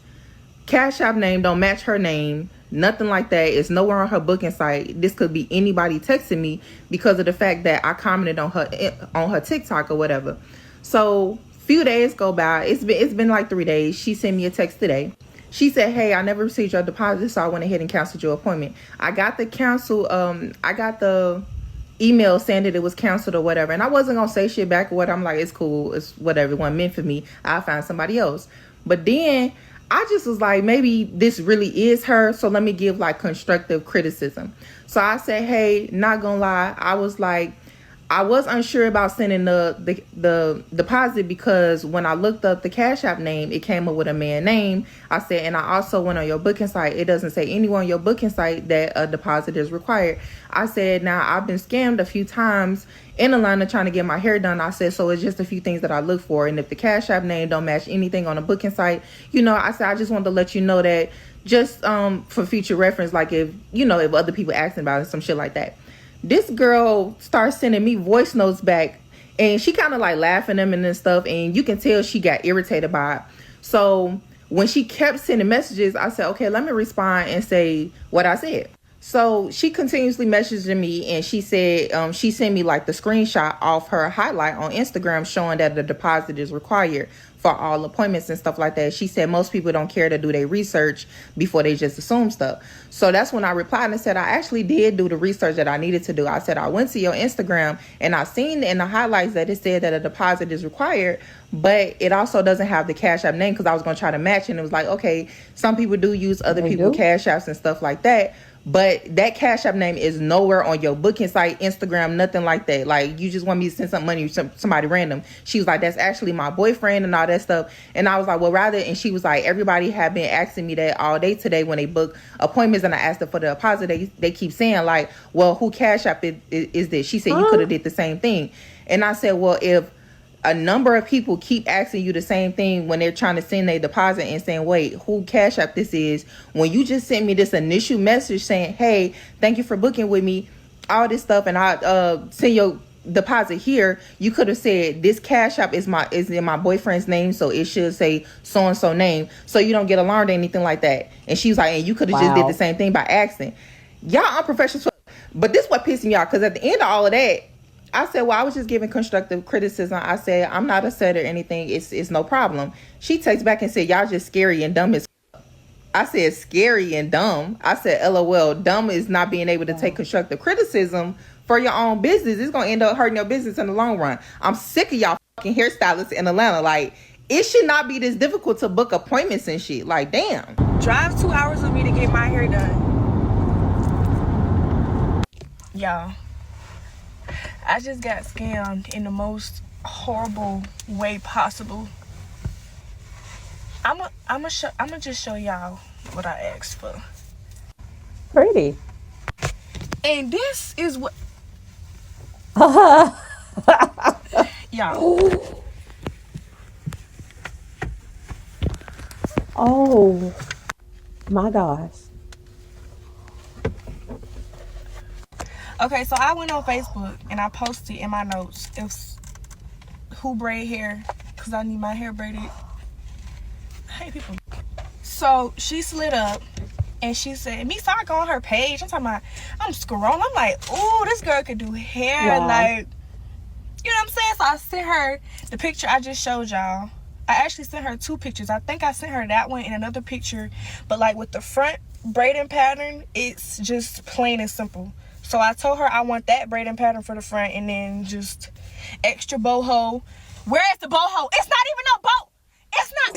Cash App name don't match her name. Nothing like that. It's nowhere on her booking site. This could be anybody texting me because of the fact that I commented on her TikTok or whatever. So few days go by. It's been like 3 days. She sent me a text today. She said, hey, I never received your deposit, so I went ahead and canceled your appointment. I got the email saying that it was canceled or whatever. And I wasn't going to say shit back or what. I'm like, it's cool. It's whatever. It wasn't meant for me. I'll find somebody else. But then I just was like, maybe this really is her. So let me give like constructive criticism. So I said, hey, not going to lie. I was like, I was unsure about sending the deposit because when I looked up the Cash App name, it came up with a man name. I said, and I also went on your booking site. It doesn't say anywhere on your booking site that a deposit is required. I said, now I've been scammed a few times in Atlanta trying to get my hair done. I said, so it's just a few things that I look for. And if the Cash App name don't match anything on the booking site, I said, I just wanted to let you know that just for future reference, like if other people asking about it, some shit like that. This girl starts sending me voice notes back and she kind of like laughing at them and stuff. And you can tell she got irritated by it. So when she kept sending messages, I said, okay, let me respond and say what I said. So she continuously messaged me, and she said she sent me like the screenshot off her highlight on Instagram showing that the deposit is required for all appointments and stuff like that. She said most people don't care to do their research before they just assume stuff. So that's when I replied and said I actually did do the research that I needed to do. I said I went to your Instagram and I seen in the highlights that it said that a deposit is required, but it also doesn't have the Cash App name because I was going to try to match, and it was like, okay, some people do use other people's Cash Apps and stuff like that. But that Cash App name is nowhere on your booking site, Instagram, nothing like that. Like, you just want me to send some money to somebody random. She was like, that's actually my boyfriend and all that stuff. And I was like, well, rather, and she was like, everybody have been asking me that all day today when they book appointments, and I asked them for the deposit. They keep saying like, well, who Cash App is this? She said, you could have did the same thing. And I said, well, if a number of people keep asking you the same thing when they're trying to send their deposit and saying, wait, who Cash App this is, when you just sent me this initial message saying, hey, thank you for booking with me, all this stuff, and I send your deposit here, you could have said this Cash App is in my boyfriend's name, so it should say so and so name, so you don't get alarmed or anything like that. And she was like, and you could have just did the same thing by asking. Y'all unprofessional. But this what pissed me off, because at the end of all of that, I said, well, I was just giving constructive criticism. I said, I'm not upset or anything. It's no problem. She takes back and said, y'all just scary and dumb as f-. I said, scary and dumb. I said, LOL, dumb is not being able to take constructive criticism for your own business. It's going to end up hurting your business in the long run. I'm sick of y'all fucking hairstylists in Atlanta. Like, it should not be this difficult to book appointments and shit. Like, damn. Drive 2 hours with me to get my hair done. Y'all, I just got scammed in the most horrible way possible. I'ma just show y'all what I asked for. Pretty. And this is what y'all. Oh my gosh. Okay, so I went on Facebook and I posted in my notes who braid hair, because I need my hair braided. I hate people. So she slid up and she said, me, so I go on her page. I'm scrolling. I'm like, ooh, this girl could do hair. Wow. Like, you know what I'm saying? So I sent her the picture I just showed y'all. I actually sent her 2 pictures. I think I sent her that one and another picture, but like with the front braiding pattern, it's just plain and simple. So I told her I want that braiding pattern for the front, and then just extra boho. Where's the boho? It's not even no bow. It's not.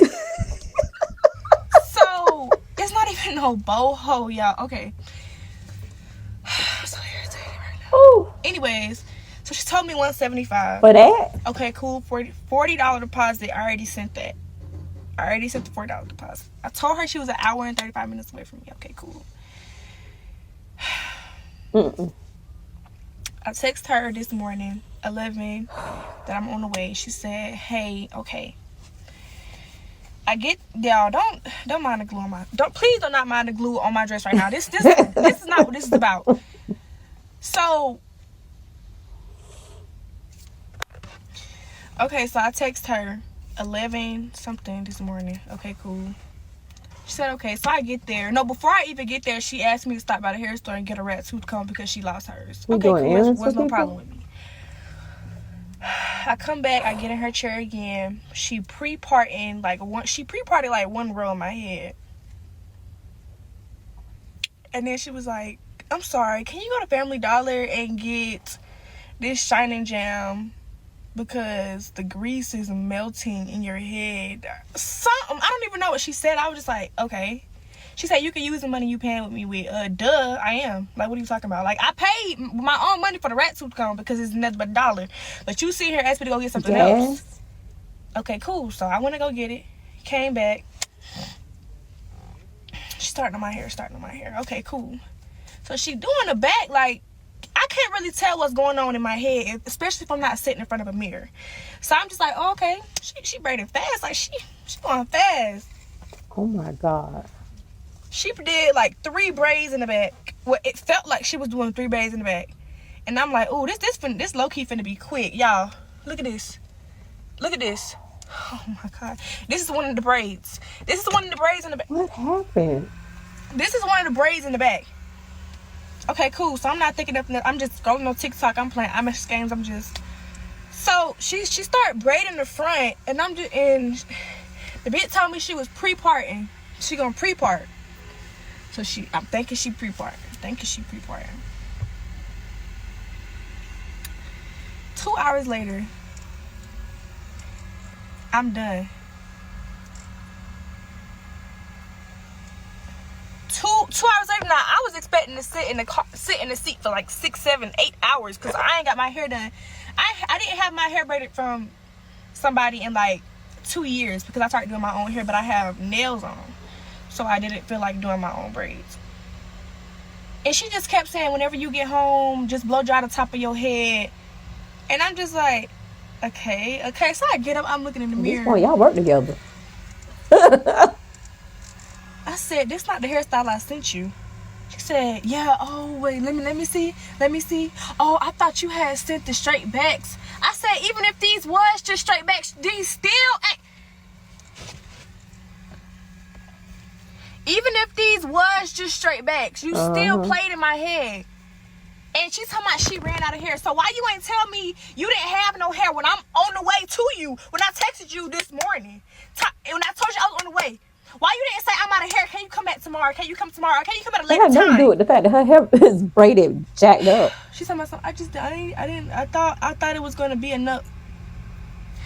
So it's not even no boho, y'all. Okay. I'm so irritated right now. Ooh. Anyways, so she told me $175. For that? Okay, cool. $40 deposit. I already sent that. I already sent the $40 deposit. I told her she was an hour and 35 minutes away from me. Okay, cool. I text her this morning, 11, that I'm on the way. She said, hey, okay. I get, y'all, don't mind the glue on my, please do not mind the glue on my dress right now. This is not what this is about. So, okay, so I text her 11 something this morning. Okay, cool. She said, okay, so I get there. No, before I even get there, she asked me to stop by the hair store and get a rat tooth comb because she lost hers. You okay, doing cool. errands Was for no people? problem with me. I come back, I get in her chair again. She pre-parted like one row in my head. And then she was like, I'm sorry, can you go to Family Dollar and get this Shining Jam? Because the grease is melting in your head. Something, I don't even know what she said. I was just like, okay. She said, you can use the money you paying with me with. Duh, I am. Like, what are you talking about? Like, I paid my own money for the rat tooth comb because it's nothing but $1. But you sit here and ask me to go get something else. Okay, cool. So I went to go get it. Came back. She's starting on my hair. Okay, cool. So she doing the back, like, I can't really tell what's going on in my head, especially if I'm not sitting in front of a mirror. So I'm just like, oh, okay, she braiding fast. Like, she going fast. Oh, my God. She did, like, 3 braids in the back. Well, it felt like she was doing 3 braids in the back. And I'm like, oh, this low-key finna be quick. Y'all, look at this. Look at this. Oh, my God. This is one of the braids. This is one of the braids in the back. What happened? This is one of the braids in the back. Okay, cool. So I'm not thinking of nothing. I'm just scrolling on TikTok. I'm playing iMessage games. I'm just. So she started braiding the front, and the bitch told me she was pre-parting. She gonna pre-part. So I'm thinking she pre-part. 2 hours later, I'm done. Two hours later, now I was expecting to sit in the seat for like 6, 7, 8 hours because I ain't got my hair done. I didn't have my hair braided from somebody in like 2 years because I started doing my own hair, but I have nails on, so I didn't feel like doing my own braids. And she just kept saying, whenever you get home, just blow dry the top of your head. And I'm just like, okay. So I get up, I'm looking in the mirror. At this point, y'all work together. I said, this not the hairstyle I sent you. She said, yeah, oh, wait, let me see. Oh, I thought you had sent the straight backs. I said, even if these was just straight backs, these still ain't. Even if these was just straight backs, you still played in my head. And she's talking about she ran out of hair. So why you ain't tell me you didn't have no hair when I'm on the way to you? When I texted you this morning. When I told you I was on the way. Why you didn't say I'm out of hair? Can you come back tomorrow? Can you come tomorrow? Can you come at a later time? That had nothing to do with the fact that her hair is braided, jacked up. She's talking about something. I thought it was going to be enough.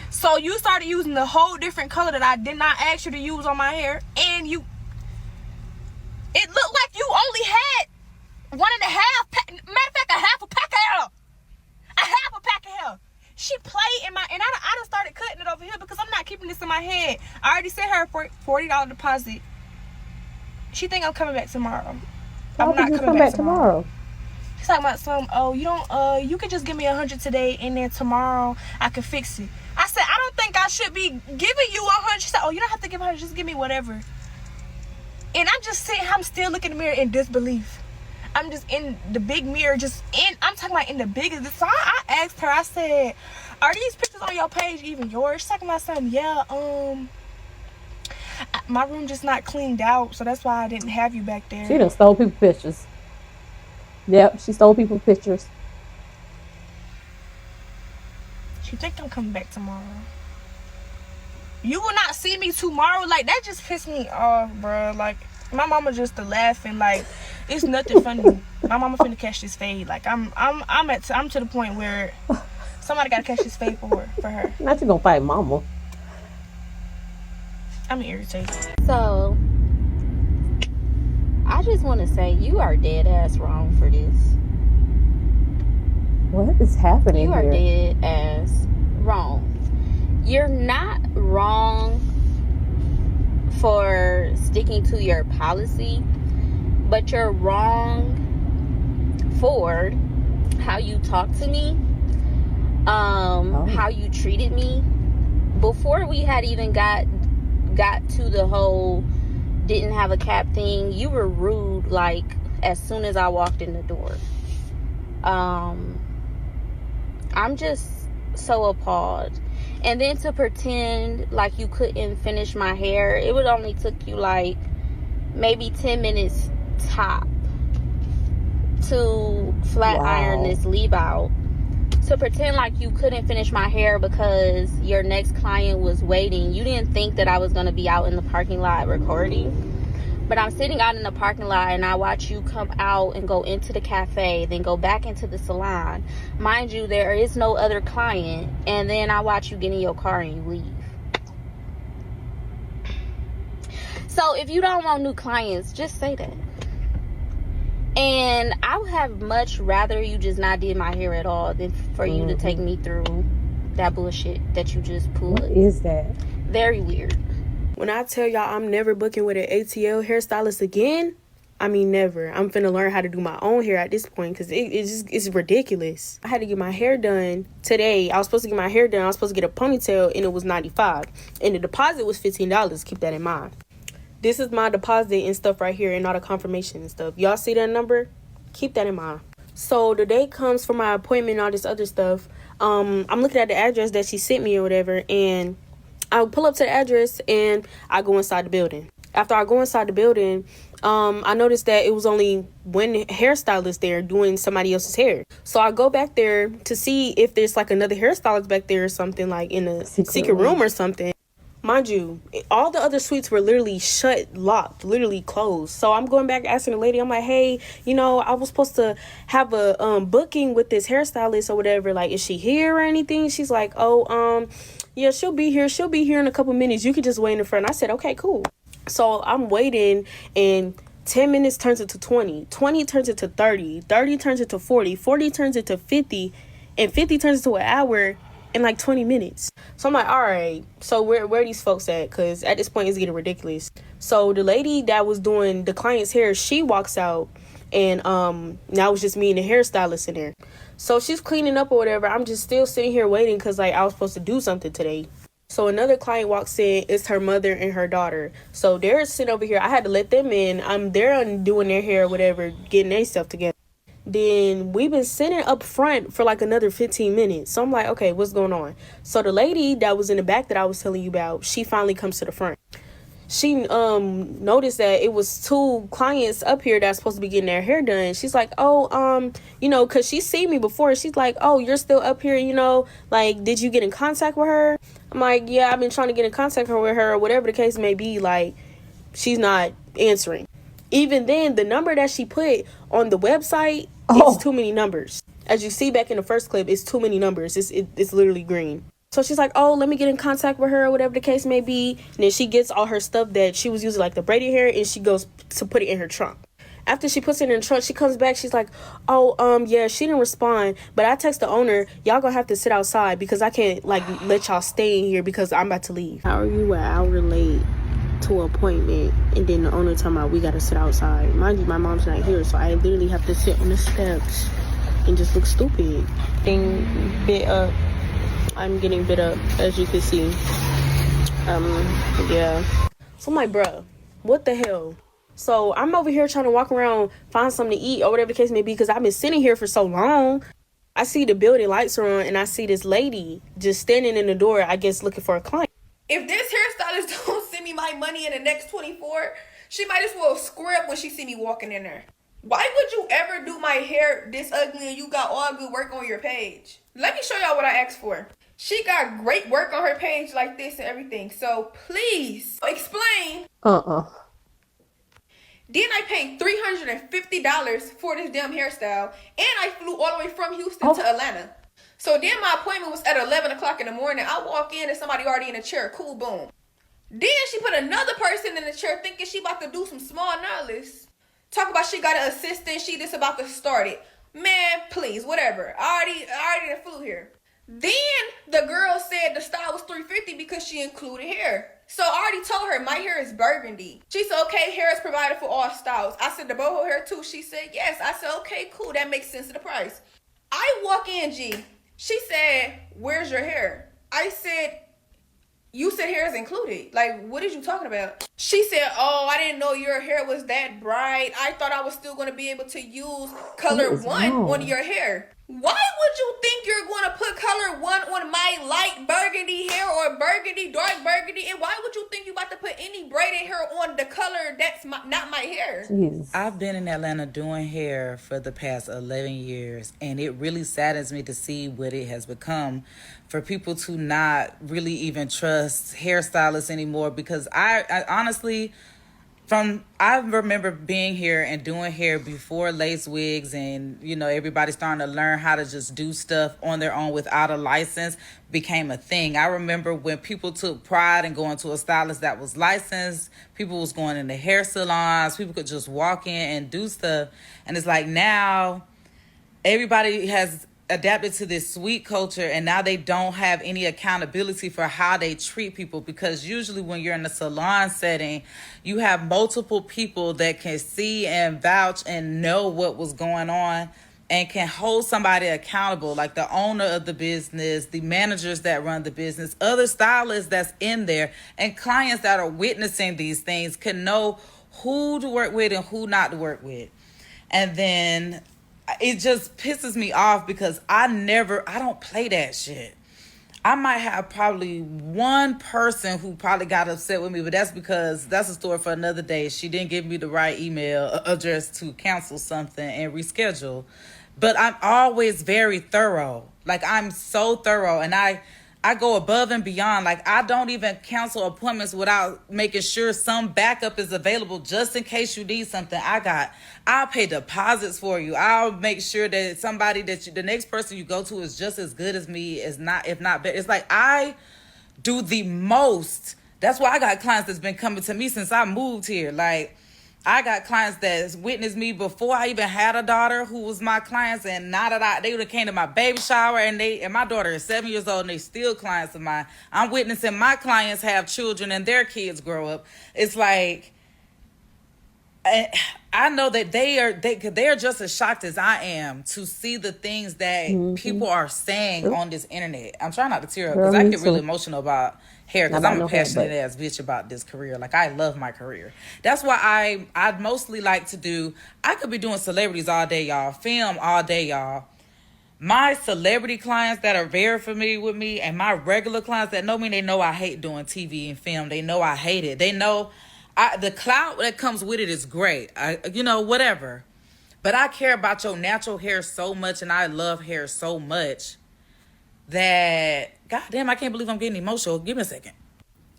So you started using the whole different color that I did not ask you to use on my hair. And it looked like you only had 1.5 matter of fact, a half a pack of hair. A half a pack of hair. She played in my, and I done started cutting it over here because I'm not keeping this in my head. I already sent her a $40 deposit. She think I'm coming back tomorrow. I'm not coming back tomorrow. She's talking about some, oh, you can just give me 100 today and then tomorrow I can fix it. I said, I don't think I should be giving you 100. She said, oh, you don't have to give 100, just give me whatever. And I'm still looking in the mirror in disbelief. I'm just in the big mirror, I'm talking about in the biggest. So I asked her, I said, are these pictures on your page even yours? She's talking about something, yeah, my room just not cleaned out, so that's why I didn't have you back there. She done stole people's pictures. Yep, she stole people's pictures. She think I'm coming back tomorrow. You will not see me tomorrow? Like, that just pissed me off, bro. Like, my mama just laughing, like, it's nothing funny. My mama finna catch this fade. Like, I'm to the point where somebody gotta catch this fade for her. Not you gonna fight mama. I'm irritated. So, I just want to say you are dead ass wrong for this. What is happening here? You are here? Dead ass wrong. You're not wrong for sticking to your policy, but you're wrong for how you talk to me, how you treated me. Before we had even got to the whole didn't have a cap thing, you were rude like as soon as I walked in the door. I'm just so appalled. And then to pretend like you couldn't finish my hair, it would only took you like maybe 10 minutes top to flat iron this leave out. To pretend like you couldn't finish my hair because your next client was waiting. You didn't think that I was going to be out in the parking lot recording. But I'm sitting out in the parking lot and I watch you come out and go into the cafe, then go back into the salon. Mind you, there is no other client. And then I watch you get in your car and you leave. So if you don't want new clients, just say that. And I would have much rather you just not did my hair at all than for you to take me through that bullshit that you just pulled. What is that? Very weird. When I tell y'all I'm never booking with an ATL hairstylist again, I mean never. I'm finna learn how to do my own hair at this point because it's ridiculous. I had to get my hair done today. I was supposed to get my hair done. I was supposed to get a ponytail and it was $95. And the deposit was $15. Keep that in mind. This is my deposit and stuff right here and all the confirmation and stuff. Y'all see that number? Keep that in mind. So the day comes for my appointment and all this other stuff. I'm looking at the address that she sent me or whatever, and I pull up to the address and I go inside the building. After I go inside the building, I noticed that it was only one hairstylist there doing somebody else's hair. So I go back there to see if there's like another hairstylist back there or something, like in a secret room or something. Mind you, all the other suites were literally shut, locked, literally closed. So I'm going back asking the lady, I'm like, hey, I was supposed to have a booking with this hairstylist or whatever. Like, is she here or anything? She's like, oh, yeah, she'll be here. She'll be here in a couple minutes. You can just wait in the front. I said, okay, cool. So I'm waiting, and 10 minutes turns into 20. 20 turns into 30. 30 turns into 40. 40 turns into 50. And 50 turns into an hour in like 20 minutes. So I'm like, all right, so where are these folks at? Because at this point, it's getting ridiculous. So the lady that was doing the client's hair, she walks out, and now it's just me and the hairstylist in there. So she's cleaning up or whatever. I'm just still sitting here waiting because like I was supposed to do something today. So another client walks in. It's her mother and her daughter. So they're sitting over here. I had to let them in. They're doing their hair or whatever, getting their stuff together. Then we've been sitting up front for like another 15 minutes. So I'm like, okay, what's going on? So the lady that was in the back that I was telling you about, she finally comes to the front. She noticed that it was two clients up here that's supposed to be getting their hair done. She's like, oh, because she's seen me before. She's like, oh, you're still up here, like, did you get in contact with her? I'm like, yeah, I've been trying to get in contact with her or whatever the case may be. Like, she's not answering. Even then, the number that she put on the website, it's too many numbers. As you see back in the first clip, it's too many numbers. It's literally green. So she's like, oh, let me get in contact with her or whatever the case may be. And then she gets all her stuff that she was using, like the braided hair, and she goes to put it in her trunk. After she puts it in the trunk, she comes back. She's like, oh, yeah, she didn't respond. But I text the owner, y'all gonna have to sit outside because I can't, like, let y'all stay in here because I'm about to leave. How are you an hour late to an appointment, and then the owner talking about we gotta sit outside? Mind you, my mom's not here, so I literally have to sit on the steps and just look stupid. I'm getting bit up, as you can see. Yeah. So I'm like, bruh, what the hell? So I'm over here trying to walk around, find something to eat or whatever the case may be, because I've been sitting here for so long. I see the building lights are on, and I see this lady just standing in the door, I guess looking for a client. If this hairstylist don't send me my money in the next 24, she might as well square up when she see me walking in there. Why would you ever do my hair this ugly and you got all good work on your page? Let me show y'all what I asked for. She got great work on her page like this and everything. So please explain. Then I paid $350 for this damn hairstyle, and I flew all the way from Houston to Atlanta. So then my appointment was at 11 o'clock in the morning. I walk in and somebody already in a chair. Cool, boom. Then she put another person in the chair thinking she about to do some small analysis. Talk about she got an assistant. She just about to start it. Man, please, whatever. I already flew here. Then the girl said the style was $350 because she included hair. So I already told her my hair is burgundy. She said, okay, hair is provided for all styles. I said, the boho hair too? She said, yes. I said, okay, cool. That makes sense to the price. I walk in, G. She said, where's your hair? I said, you said hair is included. Like, what is you talking about? She said, oh, I didn't know your hair was that bright. I thought I was still going to be able to use color 1 on your hair. Why would you think you're going to put color 1 on my light burgundy hair or burgundy, dark burgundy? And why would you think you about to put any braided hair on the color that's not my hair? Jeez. I've been in Atlanta doing hair for the past 11 years, and it really saddens me to see what it has become for people to not really even trust hairstylists anymore, because I honestly... I remember being here and doing hair before lace wigs and, everybody starting to learn how to just do stuff on their own without a license became a thing. I remember when people took pride in going to a stylist that was licensed, people was going into hair salons, people could just walk in and do stuff. And it's like now everybody has adapted to this sweet culture, and now they don't have any accountability for how they treat people, because usually when you're in a salon setting, you have multiple people that can see and vouch and know what was going on and can hold somebody accountable, like the owner of the business, the managers that run the business, other stylists that's in there, and clients that are witnessing these things can know who to work with and who not to work with. And then it just pisses me off because I don't play that shit. I might have probably one person who probably got upset with me, but that's because that's a story for another day. She didn't give me the right email address to cancel something and reschedule. But I'm always very thorough. Like, I'm so thorough, and I go above and beyond. Like, I don't even cancel appointments without making sure some backup is available just in case you need something. I'll pay deposits for you. I'll make sure that somebody the next person you go to is just as good as me, if not better. It's like I do the most. That's why I got clients that's been coming to me since I moved here. Like, I got clients that's witnessed me before I even had a daughter who was my clients, and now that they would have came to my baby shower, and my daughter is 7 years old and they still clients of mine. I'm witnessing my clients have children and their kids grow up. It's like, I know that they are just as shocked as I am to see the things that people are saying on this internet. I'm trying not to tear up because I get really emotional about hair, because I'm a passionate ass bitch about this career. Like, I love my career. That's why I mostly like to do, I could be doing celebrities all day, y'all, film all day, y'all. My celebrity clients that are very familiar with me, and my regular clients that know me, they know I hate doing TV and film. They know I hate it. They know the clout that comes with it is great. Whatever. But I care about your natural hair so much, and I love hair so much that, goddamn, I can't believe I'm getting emotional. Give me a second.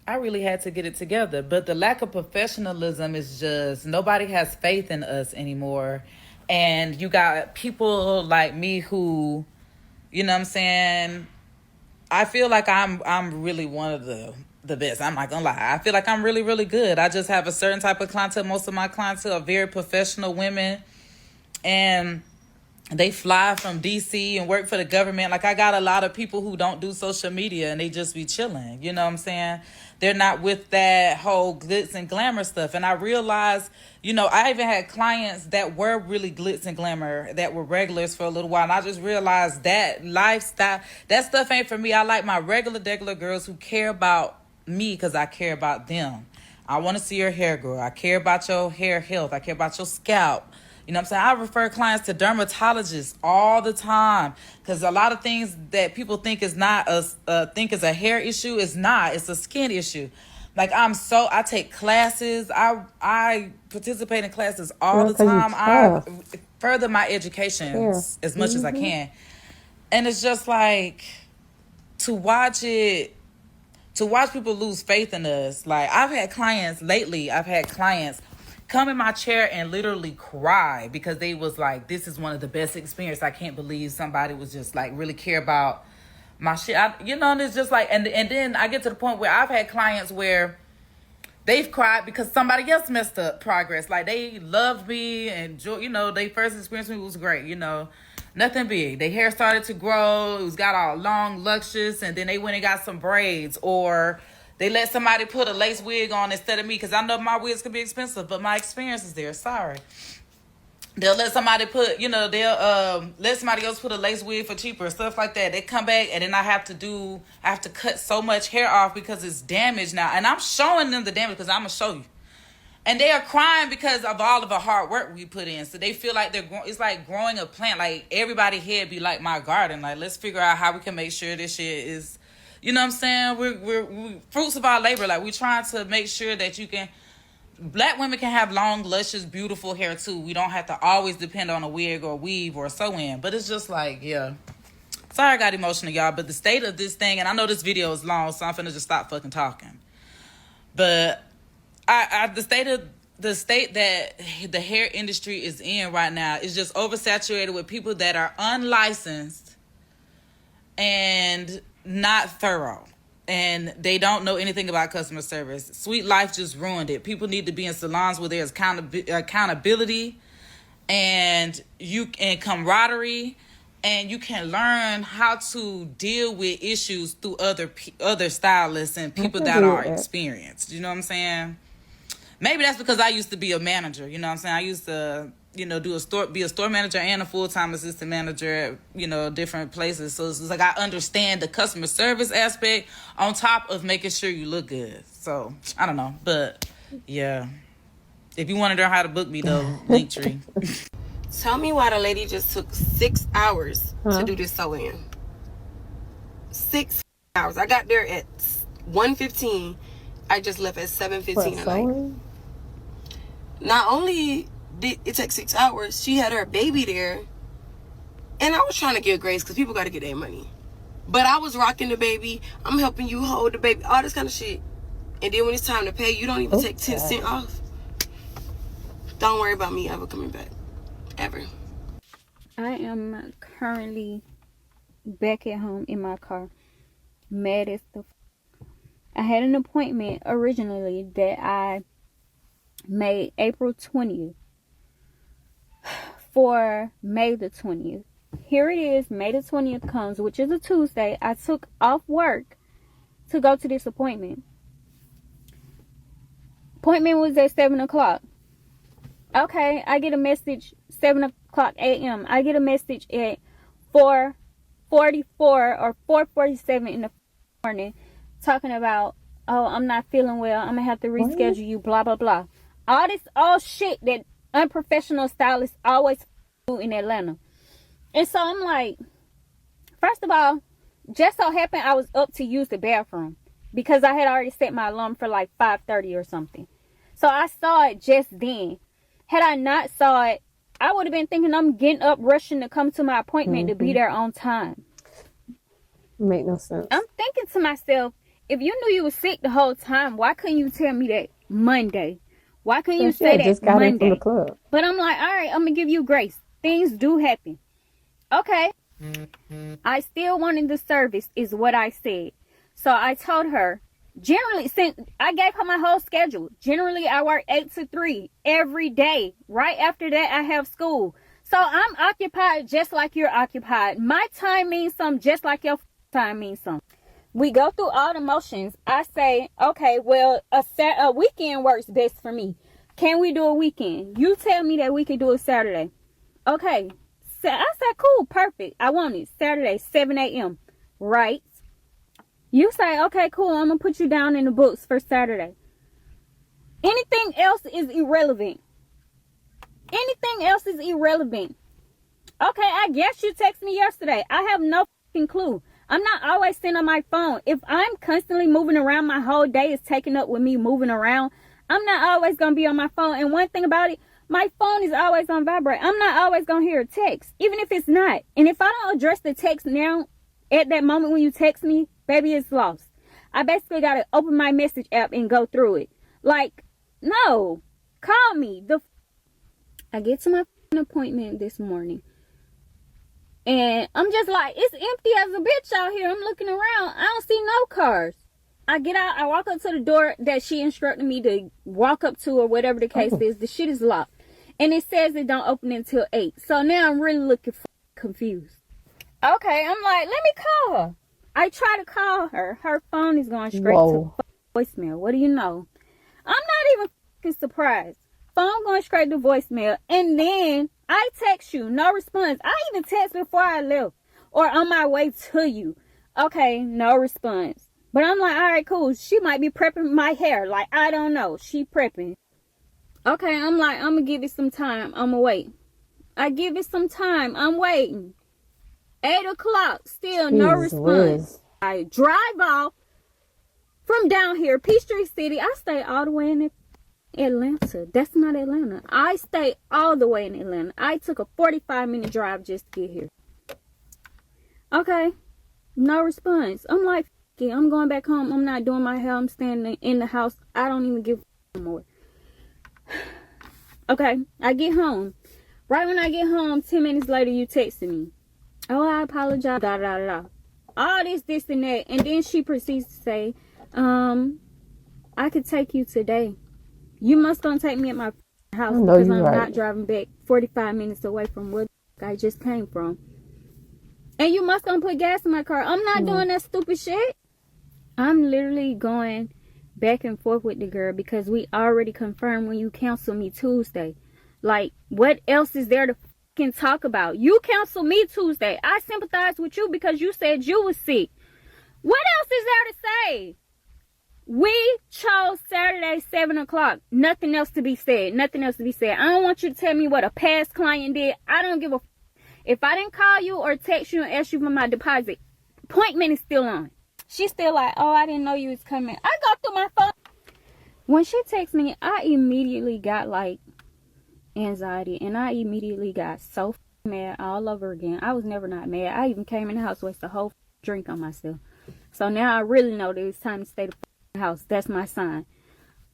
I really had to get it together. But the lack of professionalism is just, nobody has faith in us anymore. And you got people like me who, you know what I'm saying? I feel like I'm really one of the best. I'm not gonna lie. I feel like I'm really, really good. I just have a certain type of clientele. Most of my clientele are very professional women, and they fly from DC and work for the government. Like, I got a lot of people who don't do social media and they just be chilling. You know what I'm saying? They're not with that whole glitz and glamour stuff. And I realized, I even had clients that were really glitz and glamour, that were regulars for a little while. And I just realized that lifestyle, that stuff ain't for me. I like my regular girls who care about me because I care about them. I want to see your hair grow. I care about your hair health. I care about your scalp. You know what I'm saying? I refer clients to dermatologists all the time, because a lot of things that people think is not think is a hair issue is not. It's a skin issue. Like, I take classes. I participate in classes all the time. I further my education as much as I can. And it's just like, to watch people lose faith in us. Like, I've had clients come in my chair and literally cry because they was like, this is one of the best experiences. I can't believe somebody was just like really care about my shit. And it's just like, and then I get to the point where I've had clients where they've cried because somebody else messed up progress. Like, they loved me and, they first experience with me was great, nothing big. Their hair started to grow. It was got all long, luscious, and then they went and got some braids, or they let somebody put a lace wig on instead of me, because I know my wigs can be expensive, but my experience is there. Sorry. They'll let somebody let somebody else put a lace wig for cheaper, stuff like that. They come back, and then I have to cut so much hair off because it's damaged now. And I'm showing them the damage because I'm going to show you. And they are crying because of all of the hard work we put in. So they feel like it's like growing a plant. Like, everybody here be like my garden. Like, let's figure out how we can make sure this shit is, you know what I'm saying? We're fruits of our labor. Like, we're trying to make sure that black women can have long, luscious, beautiful hair too. We don't have to always depend on a wig or weave or sew-in. But it's just like, yeah. Sorry I got emotional, y'all. But the state of this thing, and I know this video is long, so I'm finna just stop fucking talking. But the state that the hair industry is in right now is just oversaturated with people that are unlicensed and not thorough, and they don't know anything about customer service. Sweet Life just ruined it. People need to be in salons where there's accountability and camaraderie, and you can learn how to deal with issues through other stylists and people that are experienced. You know what I'm saying? Maybe that's because I used to be a manager. You know what I'm saying? I used to be a store manager and a full-time assistant manager at, different places. So it's like I understand the customer service aspect on top of making sure you look good. So, I don't know. But, yeah. If you want to learn how to book me, though, Linktree. Tell me why the lady just took 6 hours to do this sew-in. 6 hours. I got there at 1:15. I just left at 7:15 at night. Not only did it take 6 hours, she had her baby there. And I was trying to give grace because people got to get their money. But I was rocking the baby. I'm helping you hold the baby. All this kind of shit. And then when it's time to pay, you don't even take 10 cents off. Don't worry about me ever coming back. Ever. I am currently back at home in my car. Mad as the I had an appointment originally that I made April 20th for May the 20th. Here it is, May the 20th comes, which is a Tuesday. I took off work to go to this appointment. Appointment was at 7 o'clock. Okay, I get a message 7 o'clock a.m. I get a message at 4:44 or 4:47 in the morning talking about, oh, I'm not feeling well. I'm going to have to reschedule you, blah, blah, blah. All this shit that unprofessional stylists always do in Atlanta. And so I'm like, first of all, just so happened I was up to use the bathroom because I had already set my alarm for like 5:30 or something. So I saw it just then. Had I not saw it, I would have been thinking I'm getting up, rushing to come to my appointment to be there on time. Make no sense. I'm thinking to myself, if you knew you were sick the whole time, why couldn't you tell me that Monday? Why couldn't you say that just got Monday? in from the club. But I'm like, all right, I'm going to give you grace. Things do happen. Okay. I still wanted the service is what I said. So I told her, generally, since I gave her my whole schedule, generally I work 8 to 3 every day. Right after that, I have school. So I'm occupied just like you're occupied. My time means something just like your time means something. We go through all the motions. I say, okay, well, a weekend works best for me. Can we do a weekend? You tell me that we can do a Saturday. Okay. So I said, cool, perfect. I want it. Saturday, 7 a.m. Right? You say, okay, cool. I'm going to put you down in the books for Saturday. Anything else is irrelevant. Anything else is irrelevant. Okay, I guess you texted me yesterday. I have no fucking clue. I'm not always sitting on my phone. If I'm constantly moving around, my whole day is taken up with me moving around. I'm not always going to be on my phone. And one thing about it, my phone is always on vibrate. I'm not always going to hear a text, even if it's not. And if I don't address the text now, at that moment when you text me, baby, it's lost. I basically got to open my message app and go through it. Like, no, call me. I get to my appointment this morning. And I'm just like, it's empty as a bitch out here. I'm looking around. I don't see no cars. I get out. I walk up to the door that she instructed me to walk up to or whatever the case is. The shit is locked. And it says it don't open until 8. So now I'm really looking confused. Okay, I'm like, let me call her. I try to call her. Her phone is going straight to voicemail. What do you know? I'm not even surprised. Phone going straight to voicemail. And then I text you. No response. I even text before I left. Or on my way to you. Okay, no response. But I'm like, all right, cool. She might be prepping my hair. Like, I don't know. She prepping. Okay, I'm like, I'm going to give it some time. I'm going to wait. I give it some time. I'm waiting. 8 o'clock. Still no response. I drive off from down here, Peachtree City. I stay all the way in Atlanta. That's not Atlanta. I stay all the way in Atlanta. I took a 45-minute drive just to get here. Okay. No response. I'm like, I'm going back home. I'm not doing my hair. I'm standing in the house. I don't even give a more. Okay. I get home. Right when I get home, 10 minutes later, you texted me. Oh, I apologize. Da, da, da. All this, and that. And then she proceeds to say, I could take you today. You must gonna take me at my house because I'm not driving back 45 minutes away from where I just came from. And you must gonna put gas in my car. I'm not doing that stupid shit. I'm literally going back and forth with the girl because we already confirmed when you canceled me Tuesday. Like, what else is there to fucking talk about? You canceled me Tuesday. I sympathize with you because you said you was sick. What else is there to say? We chose Saturday, 7 o'clock. Nothing else to be said. Nothing else to be said. I don't want you to tell me what a past client did. I don't give a If I didn't call you or text you and ask you for my deposit, appointment is still on. She's still like, oh, I didn't know you was coming. I go through my phone. When she texts me, I immediately got like anxiety, and I immediately got so mad all over again. I was never not mad. I even came in the house, wasted a whole drink on myself. So now I really know that it's time to stay the house. That's my sign.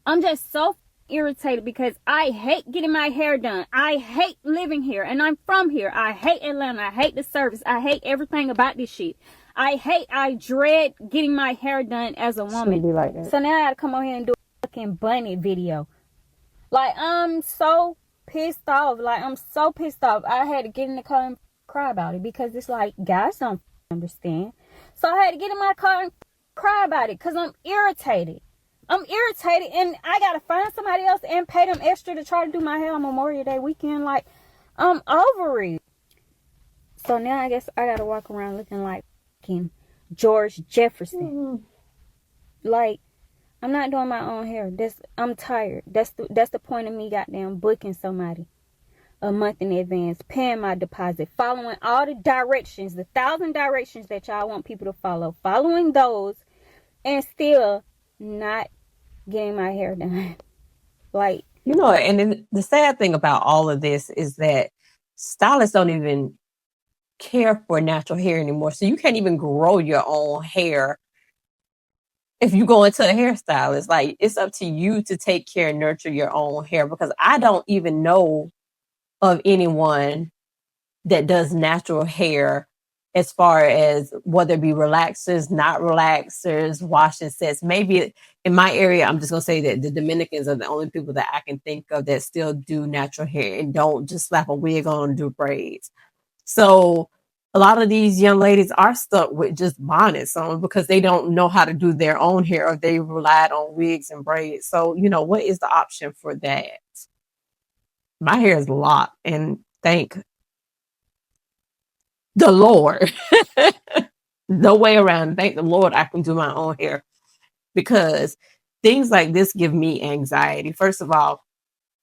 I'm just so irritated because I hate getting my hair done. I hate living here, and I'm from here. I hate Atlanta. I hate the service. I hate everything about this shit. I dread getting my hair done as a woman. Shouldn't be like that. So now I gotta come over here and do a fucking bunny video. Like, I'm so pissed off. Like, I'm so pissed off. I had to get in the car and cry about it because it's like, guys don't understand. So I had to get in my car and cry about it because I'm irritated. I'm irritated, and I gotta find somebody else and pay them extra to try to do my hair on Memorial Day weekend. Like, I'm over it. So now I guess I gotta walk around looking like fucking George Jefferson. Like, I'm not doing my own hair. I'm tired. That's the point of me goddamn booking somebody a month in advance, paying my deposit, following all the directions, the 1,000 directions that y'all want people to follow, following those, and still not getting my hair done. Like, you know, and then the sad thing about all of this is that stylists don't even care for natural hair anymore. So you can't even grow your own hair. If you go into a hairstylist, like, it's up to you to take care and nurture your own hair, because I don't even know of anyone that does natural hair as far as whether it be relaxers, not relaxers, washing sets. Maybe in my area, I'm just going to say that the Dominicans are the only people that I can think of that still do natural hair and don't just slap a wig on and do braids. So a lot of these young ladies are stuck with just bonnets on because they don't know how to do their own hair, or they relied on wigs and braids. So, you know, what is the option for that? My hair is locked, and thank the Lord. No way around. Thank the Lord I can do my own hair, because things like this give me anxiety. First of all,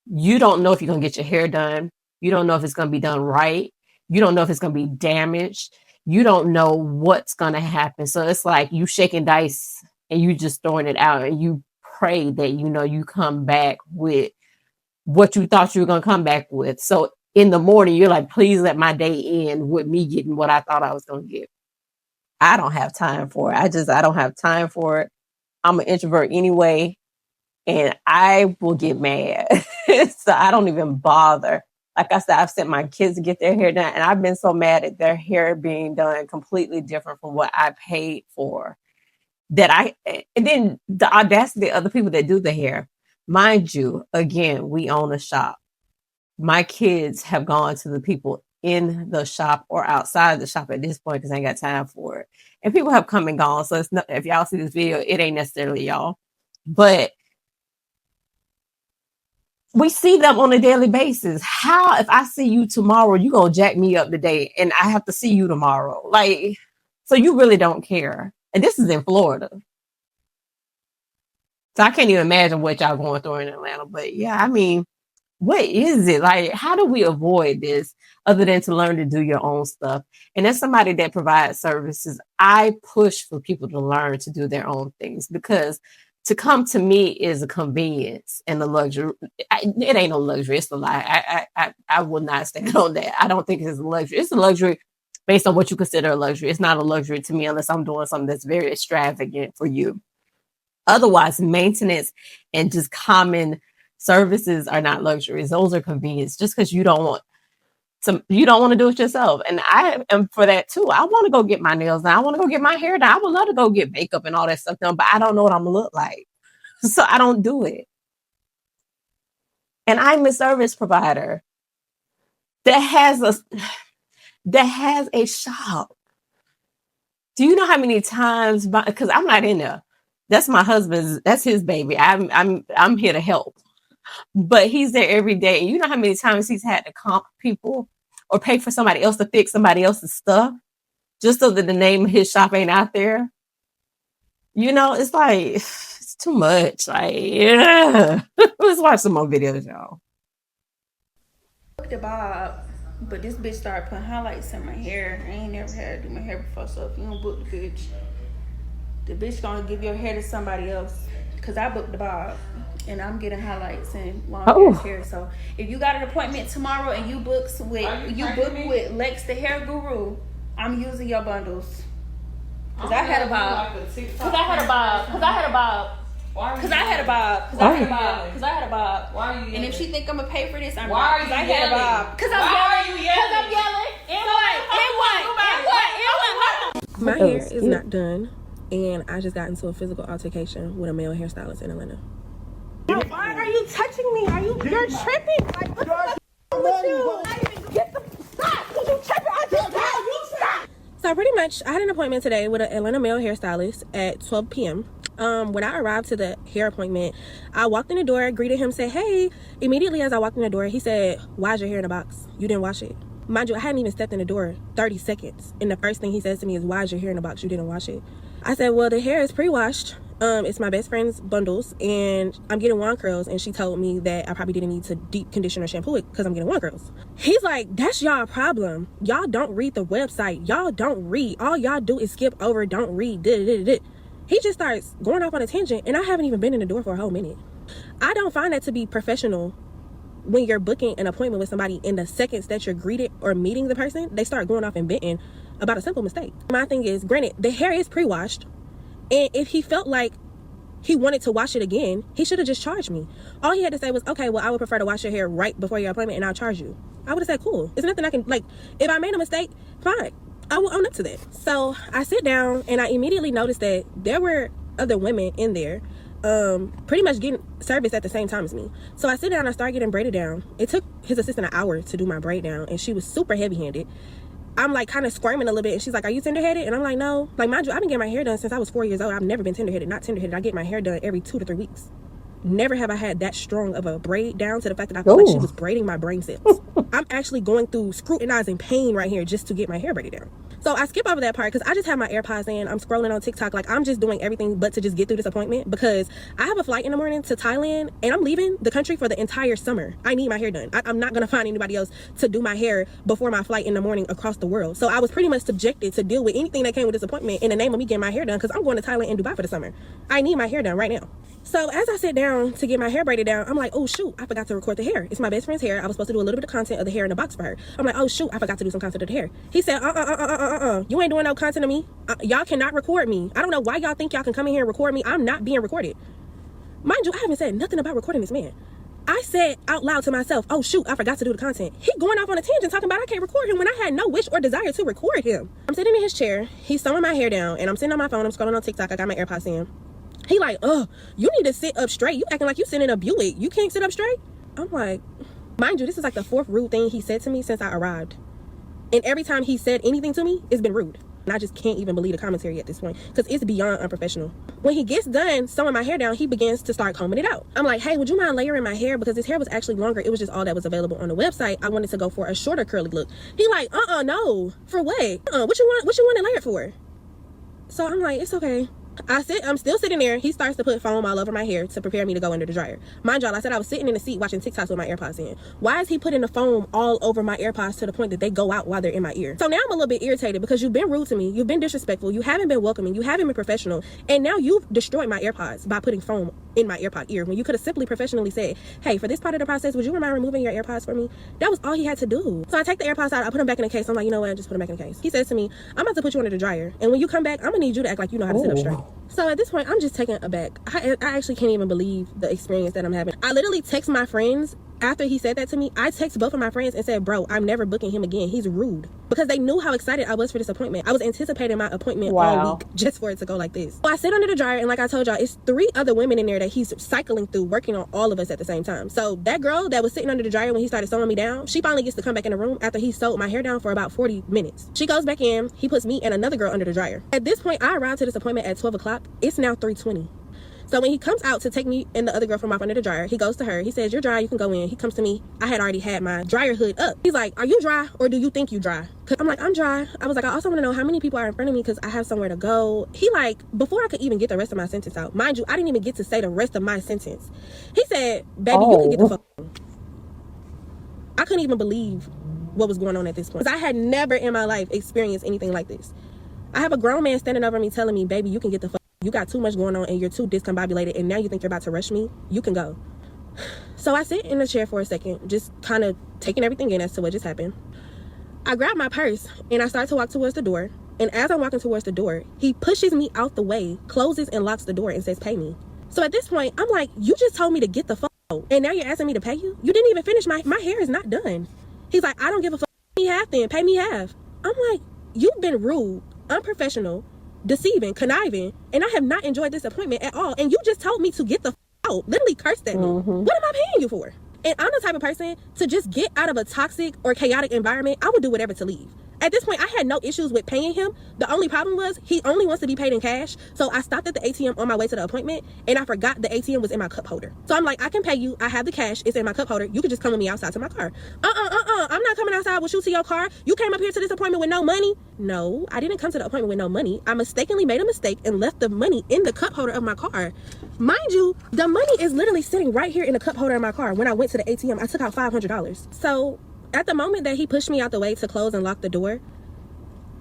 you don't know if you're going to get your hair done. You don't know if it's going to be done right. You don't know if it's going to be damaged. You don't know what's going to happen. So it's like you shaking dice and you just throwing it out, and you pray that, you know, you come back with what you thought you were going to come back with. So in the morning, you're like, please let my day end with me getting what I thought I was going to get. I don't have time for it. I don't have time for it. I'm an introvert anyway, and I will get mad. So I don't even bother. Like I said, I've sent my kids to get their hair done, and I've been so mad at their hair being done completely different from what I paid for. And then the audacity of other people that do the hair. Mind you, again, we own a shop. My kids have gone to the people in the shop or outside the shop at this point because I ain't got time for it. And people have come and gone. So it's not, if y'all see this video, it ain't necessarily y'all. But we see them on a daily basis. How, if I see you tomorrow, you gonna jack me up today and I have to see you tomorrow? Like, so you really don't care. And this is in Florida. So I can't even imagine what y'all going through in Atlanta. But yeah, I mean, what is it? Like, how do we avoid this other than to learn to do your own stuff? And as somebody that provides services, I push for people to learn to do their own things, because to come to me is a convenience and a luxury. It ain't no luxury. It's a lie. I will not stand on that. I don't think it's a luxury. It's a luxury based on what you consider a luxury. It's not a luxury to me unless I'm doing something that's very extravagant for you. Otherwise, maintenance and just common services are not luxuries. Those are convenience. Just because you don't want to do it yourself. And I am for that too. I want to go get my nails done. I want to go get my hair done. I would love to go get makeup and all that stuff done, but I don't know what I'm gonna look like. So I don't do it. And I'm a service provider that has a shop. Do you know how many times, because I'm not in there. That's my husband's, that's his baby. I'm here to help. But he's there every day. And you know how many times he's had to comp people or pay for somebody else to fix somebody else's stuff just so that the name of his shop ain't out there? You know, it's like, it's too much. Like, yeah. Let's watch some more videos, y'all. The bob, but this bitch started putting highlights in my hair. I ain't never had to do my hair before, so if you don't book the bitch, the bitch gonna give your hair to somebody else. Cause I booked the bob and I'm getting highlights and long hair. So if you got an appointment tomorrow and you book with Lex the hair guru, I'm using your bundles. Cause I had a bob. Cause I had a bob. And if she think I'm gonna pay for this, I'm not. Cause I had a bob. Cause I'm yelling. And what? My hair is not done, and I just got into a physical altercation with a male hairstylist in Atlanta. Why are you touching me? You're tripping? Like, what the fuck with you? Get the stop! Cause you tripping? I just got you. Stop! So pretty much, I had an appointment today with an Atlanta male hairstylist at 12 p.m. When I arrived to the hair appointment, I walked in the door, greeted him, said, hey. Immediately as I walked in the door, he said, why's your hair in a box? You didn't wash it. Mind you, I hadn't even stepped in the door 30 seconds. And the first thing he says to me is, why's your hair in a box? You didn't wash it. I said, well, the hair is pre-washed. It's my best friend's bundles, and I'm getting wand curls, and she told me that I probably didn't need to deep condition or shampoo it because I'm getting wand curls. He's like, that's y'all problem. Y'all don't read the website. Y'all don't read. All y'all do is skip over, don't read. He just starts going off on a tangent, and I haven't even been in the door for a whole minute. I don't find that to be professional when you're booking an appointment with somebody. In the seconds that you're greeted or meeting the person, they start going off and venting about a simple mistake. My thing is, granted, the hair is pre-washed, and if he felt like he wanted to wash it again, he should have just charged me. All he had to say was, okay, well, I would prefer to wash your hair right before your appointment and I'll charge you. I would have said, cool. It's nothing I can, like, if I made a mistake, fine. I will own up to that. So I sit down and I immediately noticed that there were other women in there pretty much getting service at the same time as me. So I sit down and I start getting braided down. It took his assistant an hour to do my braid down, and she was super heavy-handed. I'm like kind of squirming a little bit, and she's like, are you tender-headed? And I'm like, no. Like, mind you, I've been getting my hair done since I was 4 years old. I've never been tender-headed. Not tender-headed. I get my hair done every 2 to 3 weeks. Never have I had that strong of a braid down to the fact that I feel like she was braiding my brain cells. I'm actually going through scrutinizing pain right here just to get my hair braided down. So I skip over that part because I just have my AirPods in. I'm scrolling on TikTok. Like, I'm just doing everything but to just get through this appointment because I have a flight in the morning to Thailand, and I'm leaving the country for the entire summer. I need my hair done. I'm not going to find anybody else to do my hair before my flight in the morning across the world. So I was pretty much subjected to deal with anything that came with this appointment in the name of me getting my hair done because I'm going to Thailand and Dubai for the summer. I need my hair done right now. So as I sit down to get my hair braided down, I'm like, oh shoot, I forgot to record the hair. It's my best friend's hair. I was supposed to do a little bit of content of the hair in the box for her. I'm like, oh shoot, I forgot to do some content of the hair. He said, you ain't doing no content of me. Y'all cannot record me. I don't know why y'all think y'all can come in here and record me. I'm not being recorded. Mind you, I haven't said nothing about recording this man. I said out loud to myself, oh shoot, I forgot to do the content. He going off on a tangent talking about I can't record him when I had no wish or desire to record him. I'm sitting in his chair. He's sewing my hair down, and I'm sitting on my phone. I'm scrolling on TikTok. I got my AirPods in. He like, you need to sit up straight. You acting like you sitting in a Buick. You can't sit up straight? I'm like, mind you, this is like the 4th rude thing he said to me since I arrived. And every time he said anything to me, it's been rude. And I just can't even believe the commentary at this point because it's beyond unprofessional. When he gets done sewing my hair down, he begins to start combing it out. I'm like, hey, would you mind layering my hair? Because this hair was actually longer. It was just all that was available on the website. I wanted to go for a shorter curly look. He like, no. For what? What you want it layered for? So I'm like, it's okay. I'm still sitting there. He starts to put foam all over my hair to prepare me to go under the dryer. Mind y'all, I said I was sitting in the seat watching TikToks with my AirPods in. Why is he putting the foam all over my AirPods to the point that they go out while they're in my ear? So now I'm a little bit irritated because you've been rude to me. You've been disrespectful. You haven't been welcoming. You haven't been professional. And now you've destroyed my AirPods by putting foam in my AirPod ear when you could have simply professionally said, hey, for this part of the process, would you mind removing your AirPods for me? That was all he had to do. So I take the AirPods out. I put them back in the case. I'm like, you know what? Just put them back in the case. He says to me, I'm about to put you under the dryer. And when you come back, I'm going to need you to act like you know how to sit up straight. So at this point, I'm just taken aback. I actually can't even believe the experience that I'm having. I literally text my friends after he said that to me. I texted both of my friends and said, bro, I'm never booking him again. He's rude. Because they knew how excited I was for this appointment. I was anticipating my appointment all week just for it to go like this. So I sit under the dryer, and like I told y'all, it's 3 other women in there that he's cycling through, working on all of us at the same time. So that girl that was sitting under the dryer when he started sewing me down, she finally gets to come back in the room after he sewed my hair down for about 40 minutes. She goes back in, he puts me and another girl under the dryer. At this point, I arrived to this appointment at 12 o'clock. It's now 3:20. So when he comes out to take me and the other girl from off under the dryer, he goes to her. He says, you're dry, you can go in. He comes to me. I had already had my dryer hood up. He's like, are you dry or do you think you dry? Cause I'm like, I'm dry. I was like, I also want to know how many people are in front of me because I have somewhere to go. He like, before I could even get the rest of my sentence out, mind you, I didn't even get to say the rest of my sentence. He said, baby, you can get the fuck out. I couldn't even believe what was going on at this point. Because I had never in my life experienced anything like this. I have a grown man standing over me telling me, baby, you can get the fuck out. you got too much going on and you're too discombobulated and now you think you're about to rush me, you can go. So I sit in the chair for a second, just kind of taking everything in as to what just happened. I grab my purse and I start to walk towards the door. And as I'm walking towards the door, he pushes me out the way, closes and locks the door and says, pay me. So at this point, I'm like, you just told me to get the fuck out. And now you're asking me to pay you? You didn't even finish my hair is not done. He's like, I don't give a fuck. Pay me half then, pay me half. I'm like, you've been rude, unprofessional, deceiving, conniving, and I have not enjoyed this appointment at all. And you just told me to get the fuck out. Literally cursed at me. What am I paying you for? And I'm the type of person to just get out of a toxic or chaotic environment. I would do whatever to leave. At this point, I had no issues with paying him. The only problem was he only wants to be paid in cash. So I stopped at the ATM on my way to the appointment and I forgot the ATM was in my cup holder. So I'm like, I can pay you. I have the cash. It's in my cup holder. You can just come with me outside to my car. I'm not coming outside with you to your car. You came up here to this appointment with no money. No, I didn't come to the appointment with no money. I mistakenly made a mistake and left the money in the cup holder of my car. Mind you, the money is literally sitting right here in the cup holder of my car. When I went to the ATM, I took out $500. So at the moment that he pushed me out the way to close and lock the door,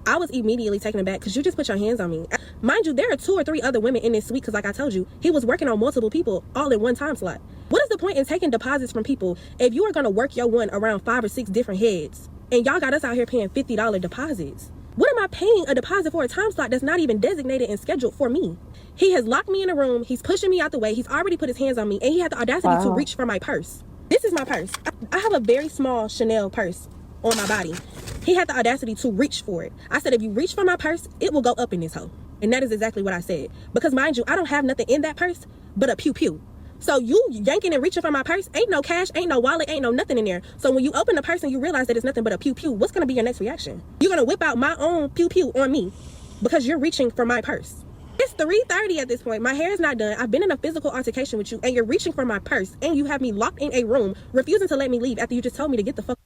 I was immediately taken aback because you just put your hands on me. Mind you, there are 2 or 3 other women in this suite because like I told you, he was working on multiple people all in one time slot. What is the point in taking deposits from people if you are going to work your one around 5 or 6 different heads and y'all got us out here paying $50 deposits? What am I paying a deposit for a time slot that's not even designated and scheduled for me? He has locked me in a room. He's pushing me out the way. He's already put his hands on me and he had the audacity to reach for my purse. This is my purse. I have a very small Chanel purse on my body. He had the audacity to reach for it. I said, if you reach for my purse, it will go up in this hole. And that is exactly what I said. Because mind you, I don't have nothing in that purse but a pew-pew. So you yanking and reaching for my purse, ain't no cash, ain't no wallet, ain't no nothing in there. So when you open the purse and you realize that it's nothing but a pew-pew, what's going to be your next reaction? You're going to whip out my own pew-pew on me because you're reaching for my purse. It's 3:30 at this point. My hair is not done. I've been in a physical altercation with you and you're reaching for my purse and you have me locked in a room, refusing to let me leave after you just told me to get the fuck.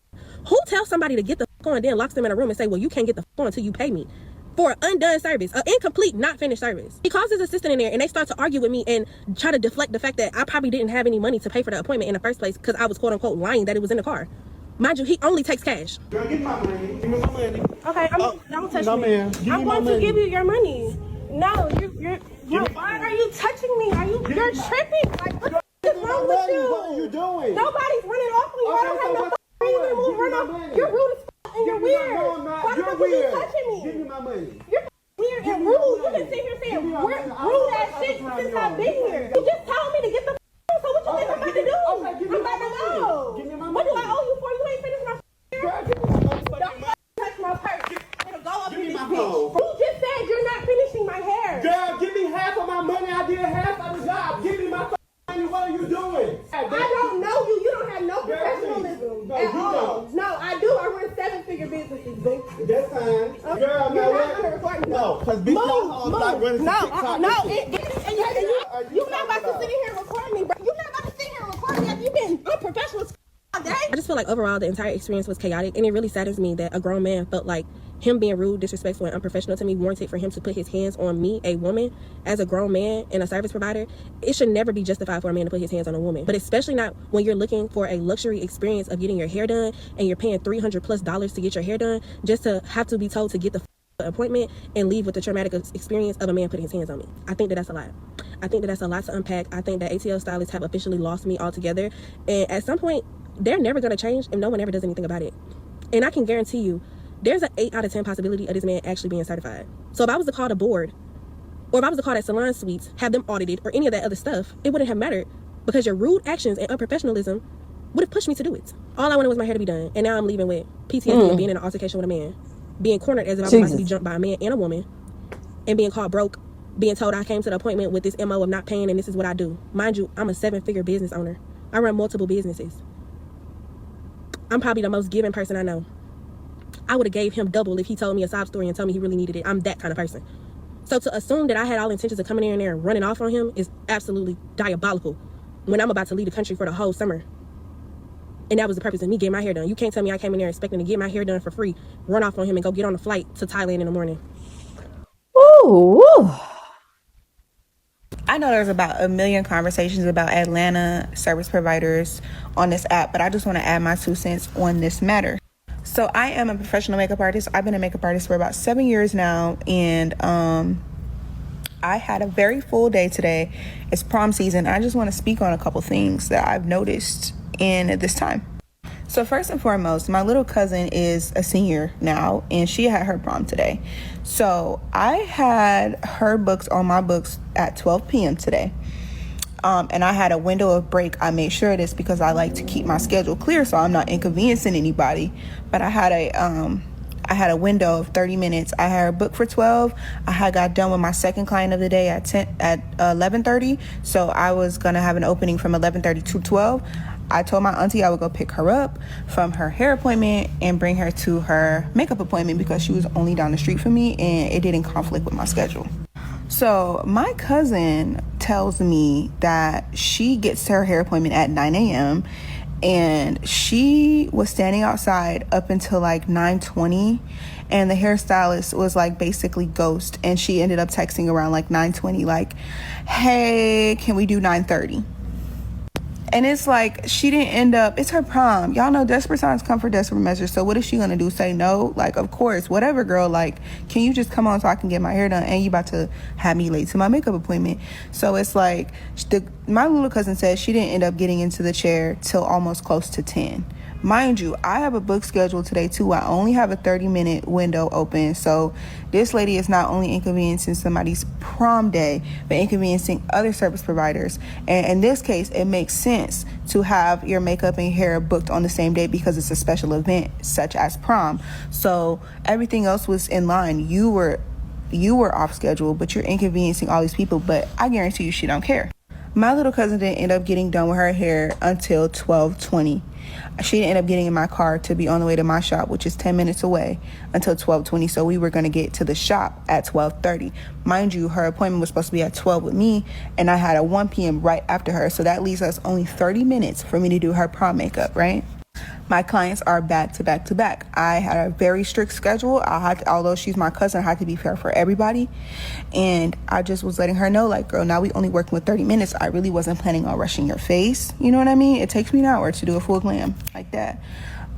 Who tells somebody to get the fuck on and then locks them in a room and say, well, you can't get the fuck on until you pay me for an undone service, an incomplete, not finished service? He calls his assistant in there and they start to argue with me and try to deflect the fact that I probably didn't have any money to pay for the appointment in the first place because I was quote unquote lying that it was in the car. Mind you, he only takes cash. Girl, give me my money. Give me my money. Okay, don't touch no, me. Man. I'm going to give you your money. No, why are you touching me? You're tripping. Like, what the fuck is wrong with you? What are you doing? Nobody's running off on you. I don't have no reason to run off. You're rude as fuck and you're weird. Why the fuck are you touching me? Give me my money. You're weird and rude. You been sitting here saying rude ass shit since I've been here. You just told me to get the fuck. So what you think I'm about to do? I'm about to go. Give me my money. What do I owe you for? You ain't finished my hair? Don't touch my purse. It'll go up in this bitch. Who just said you're not finishing my hair? Girl, give me half of my money. I did half of the job. Give me my money. What are you doing? I don't know you. You don't have no professionalism at all. No, I do. I run 7-figure businesses, boo. That's fine. Girl, you're not gonna record me. No, because bitch, y'all stop running to TikTok. You're not about to sit in here and record me, bro. You're not about to sit here and record me after you've been unprofessional all day. I just feel like overall the entire experience was chaotic, and it really saddens me that a grown man felt like him being rude, disrespectful, and unprofessional to me warranted for him to put his hands on me, a woman, as a grown man and a service provider. It should never be justified for a man to put his hands on a woman, but especially not when you're looking for a luxury experience of getting your hair done and you're paying $300+ to get your hair done just to have to be told to get the appointment and leave with the traumatic experience of a man putting his hands on me. I think that that's a lot. I think that that's a lot to unpack. I think that ATL stylists have officially lost me altogether, and at some point they're never going to change if no one ever does anything about it. And I can guarantee you there's an 8 out of 10 possibility of this man actually being certified. So if I was to call the board, or if I was to call that salon suites, have them audited, or any of that other stuff, it wouldn't have mattered because your rude actions and unprofessionalism would have pushed me to do it. All I wanted was my hair to be done, and now I'm leaving with PTSD and being in an altercation with a man, being cornered as if I was about to be jumped by a man and a woman, and being called broke, being told I came to the appointment with this MO of not paying and this is what I do. Mind you, I'm a 7-figure business owner. I run multiple businesses. I'm probably the most giving person I know. I would have gave him double if he told me a sob story and told me he really needed it. I'm that kind of person. So to assume that I had all intentions of coming in there and running off on him is absolutely diabolical when I'm about to leave the country for the whole summer. And that was the purpose of me getting my hair done. You can't tell me I came in there expecting to get my hair done for free, run off on him and go get on a flight to Thailand in the morning. Ooh. I know there's about a million conversations about Atlanta service providers on this app, but I just want to add my 2 cents on this matter. So I am a professional makeup artist. I've been a makeup artist for about 7 years now, and I had a very full day today. It's prom season. I just want to speak on a couple things that I've noticed in this time. So first and foremost, my little cousin is a senior now, and she had her prom today. So I had her books on my books at 12 p.m. today. And I had a window of break. I made sure of this because I like to keep my schedule clear so I'm not inconveniencing anybody. But I had a window of 30 minutes. I had a book for 12. I had got done with my second client of the day at 11:30. So I was gonna have an opening from 11:30 to 12. I told my auntie I would go pick her up from her hair appointment and bring her to her makeup appointment because she was only down the street from me and it didn't conflict with my schedule. So my cousin tells me that she gets to her hair appointment at 9 a.m. and she was standing outside up until like 9:20, and the hairstylist was like basically ghost, and she ended up texting around like 9:20 like, hey, can we do 9:30? And it's like, she didn't end up, it's her prom. Y'all know desperate times come for desperate measures. So what is she gonna do? Say no? Like, of course, whatever, girl. Like, can you just come on so I can get my hair done? And you about to have me late to my makeup appointment. So it's like, my little cousin said she didn't end up getting into the chair till almost close to 10. Mind you, I have a book scheduled today too. I only have a 30-minute window open. So this lady is not only inconveniencing somebody's prom day, but inconveniencing other service providers. And in this case, it makes sense to have your makeup and hair booked on the same day because it's a special event such as prom. So everything else was in line. You were off schedule, but you're inconveniencing all these people. But I guarantee you she don't care. My little cousin didn't end up getting done with her hair until 12:20. She didn't end up getting in my car to be on the way to my shop, which is 10 minutes away, until 12:20. So we were going to get to the shop at 12:30. Mind you, her appointment was supposed to be at 12 with me, and I had a 1 p.m. right after her. So that leaves us only 30 minutes for me to do her prom makeup, right? My clients are back to back to back. I had a very strict schedule. Although she's my cousin, I had to be fair for everybody. And I just was letting her know, like, girl, now we only working with 30 minutes. I really wasn't planning on rushing your face. You know what I mean? It takes me an hour to do a full glam like that.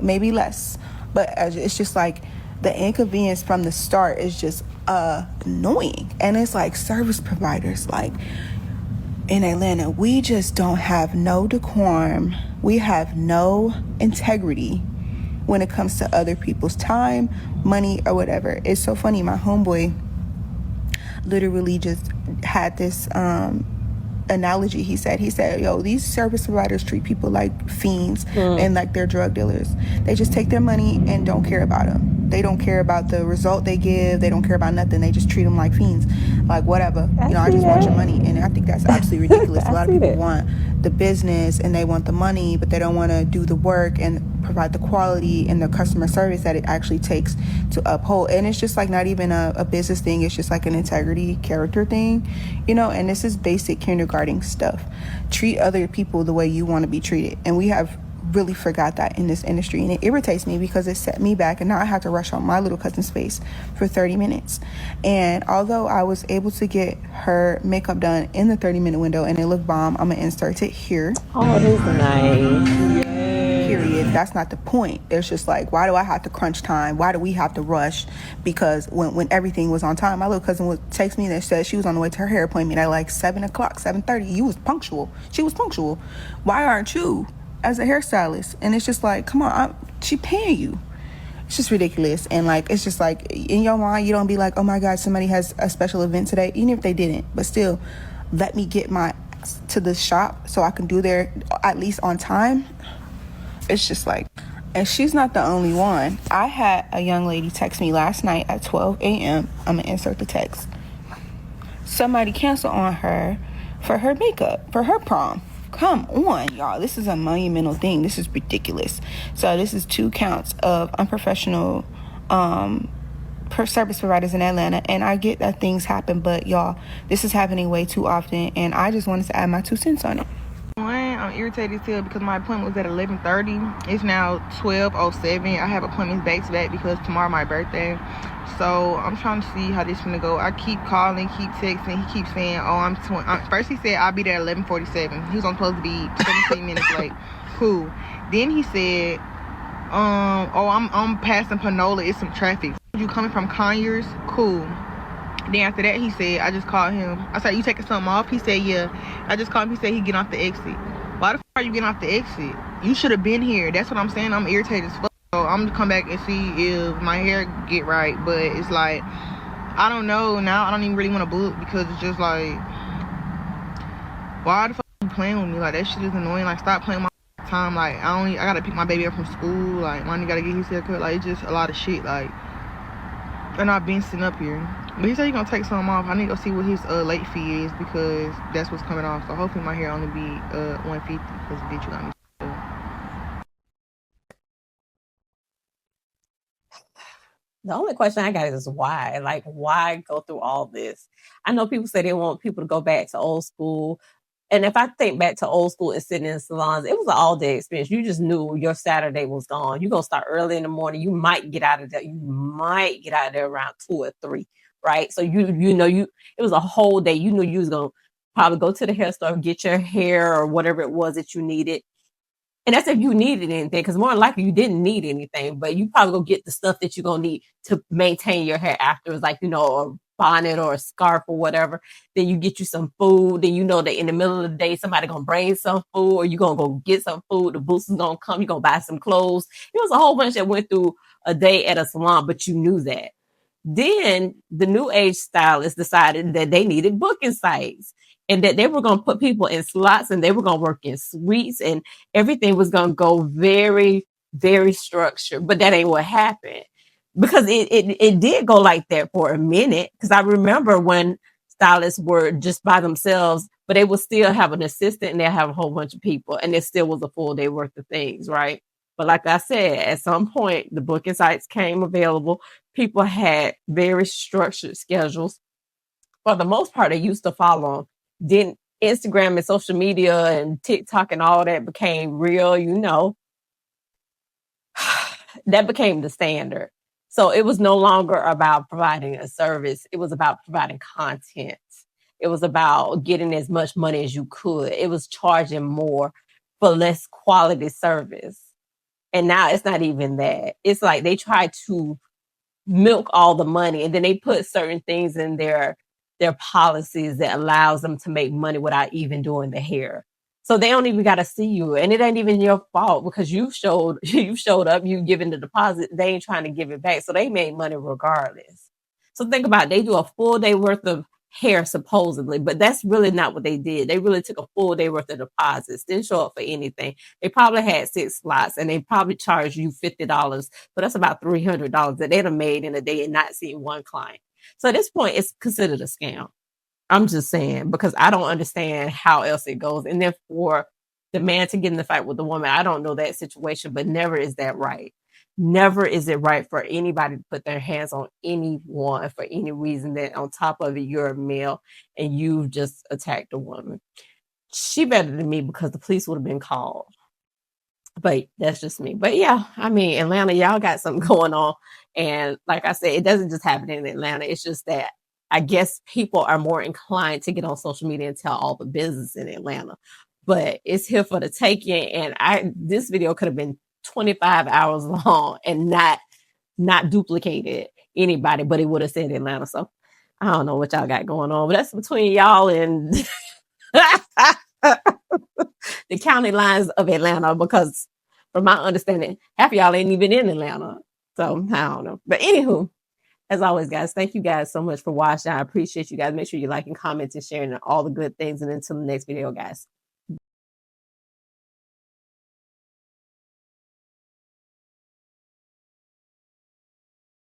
Maybe less. But it's just like the inconvenience from the start is just annoying. And it's like service providers, like, in Atlanta, we just don't have no decorum. We have no integrity when it comes to other people's time, money, or whatever. It's so funny. My homeboy literally just had this analogy. He said, yo, these service providers treat people like fiends and like they're drug dealers. They just take their money and don't care about them. They don't care about the result they give. They don't care about nothing. They just treat them like fiends. Like, whatever. I just want your money. And I think that's absolutely ridiculous. A lot of people want the business and they want the money, but they don't want to do the work and provide the quality and the customer service that it actually takes to uphold. And it's just like not even a business thing. It's just like an integrity character thing, and this is basic kindergarten stuff. Treat other people the way you want to be treated. And we have really forgot that in this industry, and it irritates me because it set me back, and now I have to rush on my little cousin's face for 30 minutes. And although I was able to get her makeup done in the 30-minute window and it looked bomb, I'm gonna insert it here. Oh, it is nice. Period. That's not the point. It's just like, why do I have to crunch time? Why do we have to rush? Because when everything was on time, my little cousin would text me and said she was on the way to her hair appointment at like 7 o'clock, 7:30. You was punctual. She was punctual. Why aren't you as a hairstylist? And it's just like, come on, she paying you. It's just ridiculous. And like, it's just like, in your mind, you don't be like, oh my God, somebody has a special event today, even if they didn't. But still, let me get my to the shop so I can do there at least on time. It's just like, and she's not the only one. I had a young lady text me last night at 12 a.m. I'm gonna insert the text. Somebody canceled on her for her makeup, for her prom. Come on, y'all. This is a monumental thing. This is ridiculous. So this is 2 counts of unprofessional service providers in Atlanta. And I get that things happen, but y'all, this is happening way too often. And I just wanted to add my 2 cents on it. I'm irritated still because my appointment was at 11:30. It's now 12:07. I have appointments back to back because tomorrow my birthday. So I'm trying to see how this is gonna go. I keep calling, keep texting. He keeps saying, first he said I'll be there at 11:47. He was supposed to be 17 minutes late. Cool. Then he said, I'm passing Panola. It's some traffic. You coming from Conyers? Cool. Then after that, he said, I just called him. I said, you taking something off? He said, yeah. I just called him. He said he getting off the exit. Why the fuck are you getting off the exit? You should have been here. That's what I'm saying. I'm irritated as fuck. So I'm gonna come back and see if my hair get right. But it's like, I don't know now. I don't even really want to book because it's just like, why the fuck are you playing with me? Like, that shit is annoying. Like, stop playing my time. Like, I gotta pick my baby up from school. Like, my nigga gotta get his haircut. Like, it's just a lot of shit. Like, and I've been sitting up here. But he said he gonna take something off. I need to go see what his late fee is because that's what's coming off. So hopefully my hair only be $150 because bitch, you got me. The only question I got is why? Like, why go through all this? I know people say they want people to go back to old school. And if I think back to old school and sitting in salons, it was an all-day experience. You just knew your Saturday was gone. You're going to start early in the morning. You might get out of there. You might get out of there around 2 or 3, right? So it was a whole day. You knew you was going to probably go to the hair store, get your hair or whatever it was that you needed. And that's if you needed anything, because more than likely you didn't need anything, but you probably go get the stuff that you're going to need to maintain your hair afterwards, like, a bonnet or a scarf or whatever. Then you get you some food. Then you know that in the middle of the day, somebody going to bring some food or you're going to go get some food. The booster's going to come. You're going to buy some clothes. It was a whole bunch that went through a day at a salon, but you knew that. Then the new age stylists decided that they needed booking sites and that they were going to put people in slots and they were going to work in suites and everything was going to go very, very structured. But that ain't what happened because it did go like that for a minute. Because I remember when stylists were just by themselves, but they would still have an assistant and they'll have a whole bunch of people and there still was a full day worth of things, right? But like I said, at some point, the booking sites came available. People had very structured schedules. For the most part, they used to follow. Then Instagram and social media and TikTok and all that became real, that became the standard. So it was no longer about providing a service. It was about providing content. It was about getting as much money as you could. It was charging more for less quality service. And now it's not even that. It's like they try to milk all the money and then they put certain things in their policies that allows them to make money without even doing the hair. So they don't even got to see you. And it ain't even your fault because you showed up, you giving the deposit. They ain't trying to give it back. So they made money regardless. So think about it. They do a full day worth of hair supposedly, but that's really not what they did. They really took a full day worth of deposits, didn't show up for anything. They probably had 6 slots and they probably charged you $50, but that's about $300 that they'd have made in a day and not seen one client. So at this point, it's considered a scam. I'm just saying, because I don't understand how else it goes. And then for the man to get in the fight with the woman, I don't know that situation, but never is that right. Never is it right for anybody to put their hands on anyone for any reason that on top of it, you're a male and you just attacked a woman. She better than me because the police would have been called. But that's just me. But yeah, I mean, Atlanta, y'all got something going on. And like I said, it doesn't just happen in Atlanta. It's just that I guess people are more inclined to get on social media and tell all the business in Atlanta. But it's here for the taking. And this video could have been 25 hours long and not duplicated anybody, but it would have said Atlanta. So I don't know what y'all got going on, but that's between y'all and the county lines of Atlanta, because from my understanding, half of y'all ain't even in Atlanta. So I don't know. But anywho, as always, guys, thank you guys so much for watching. I appreciate you guys. Make sure you like and comment and sharing all the good things. And until the next video, guys.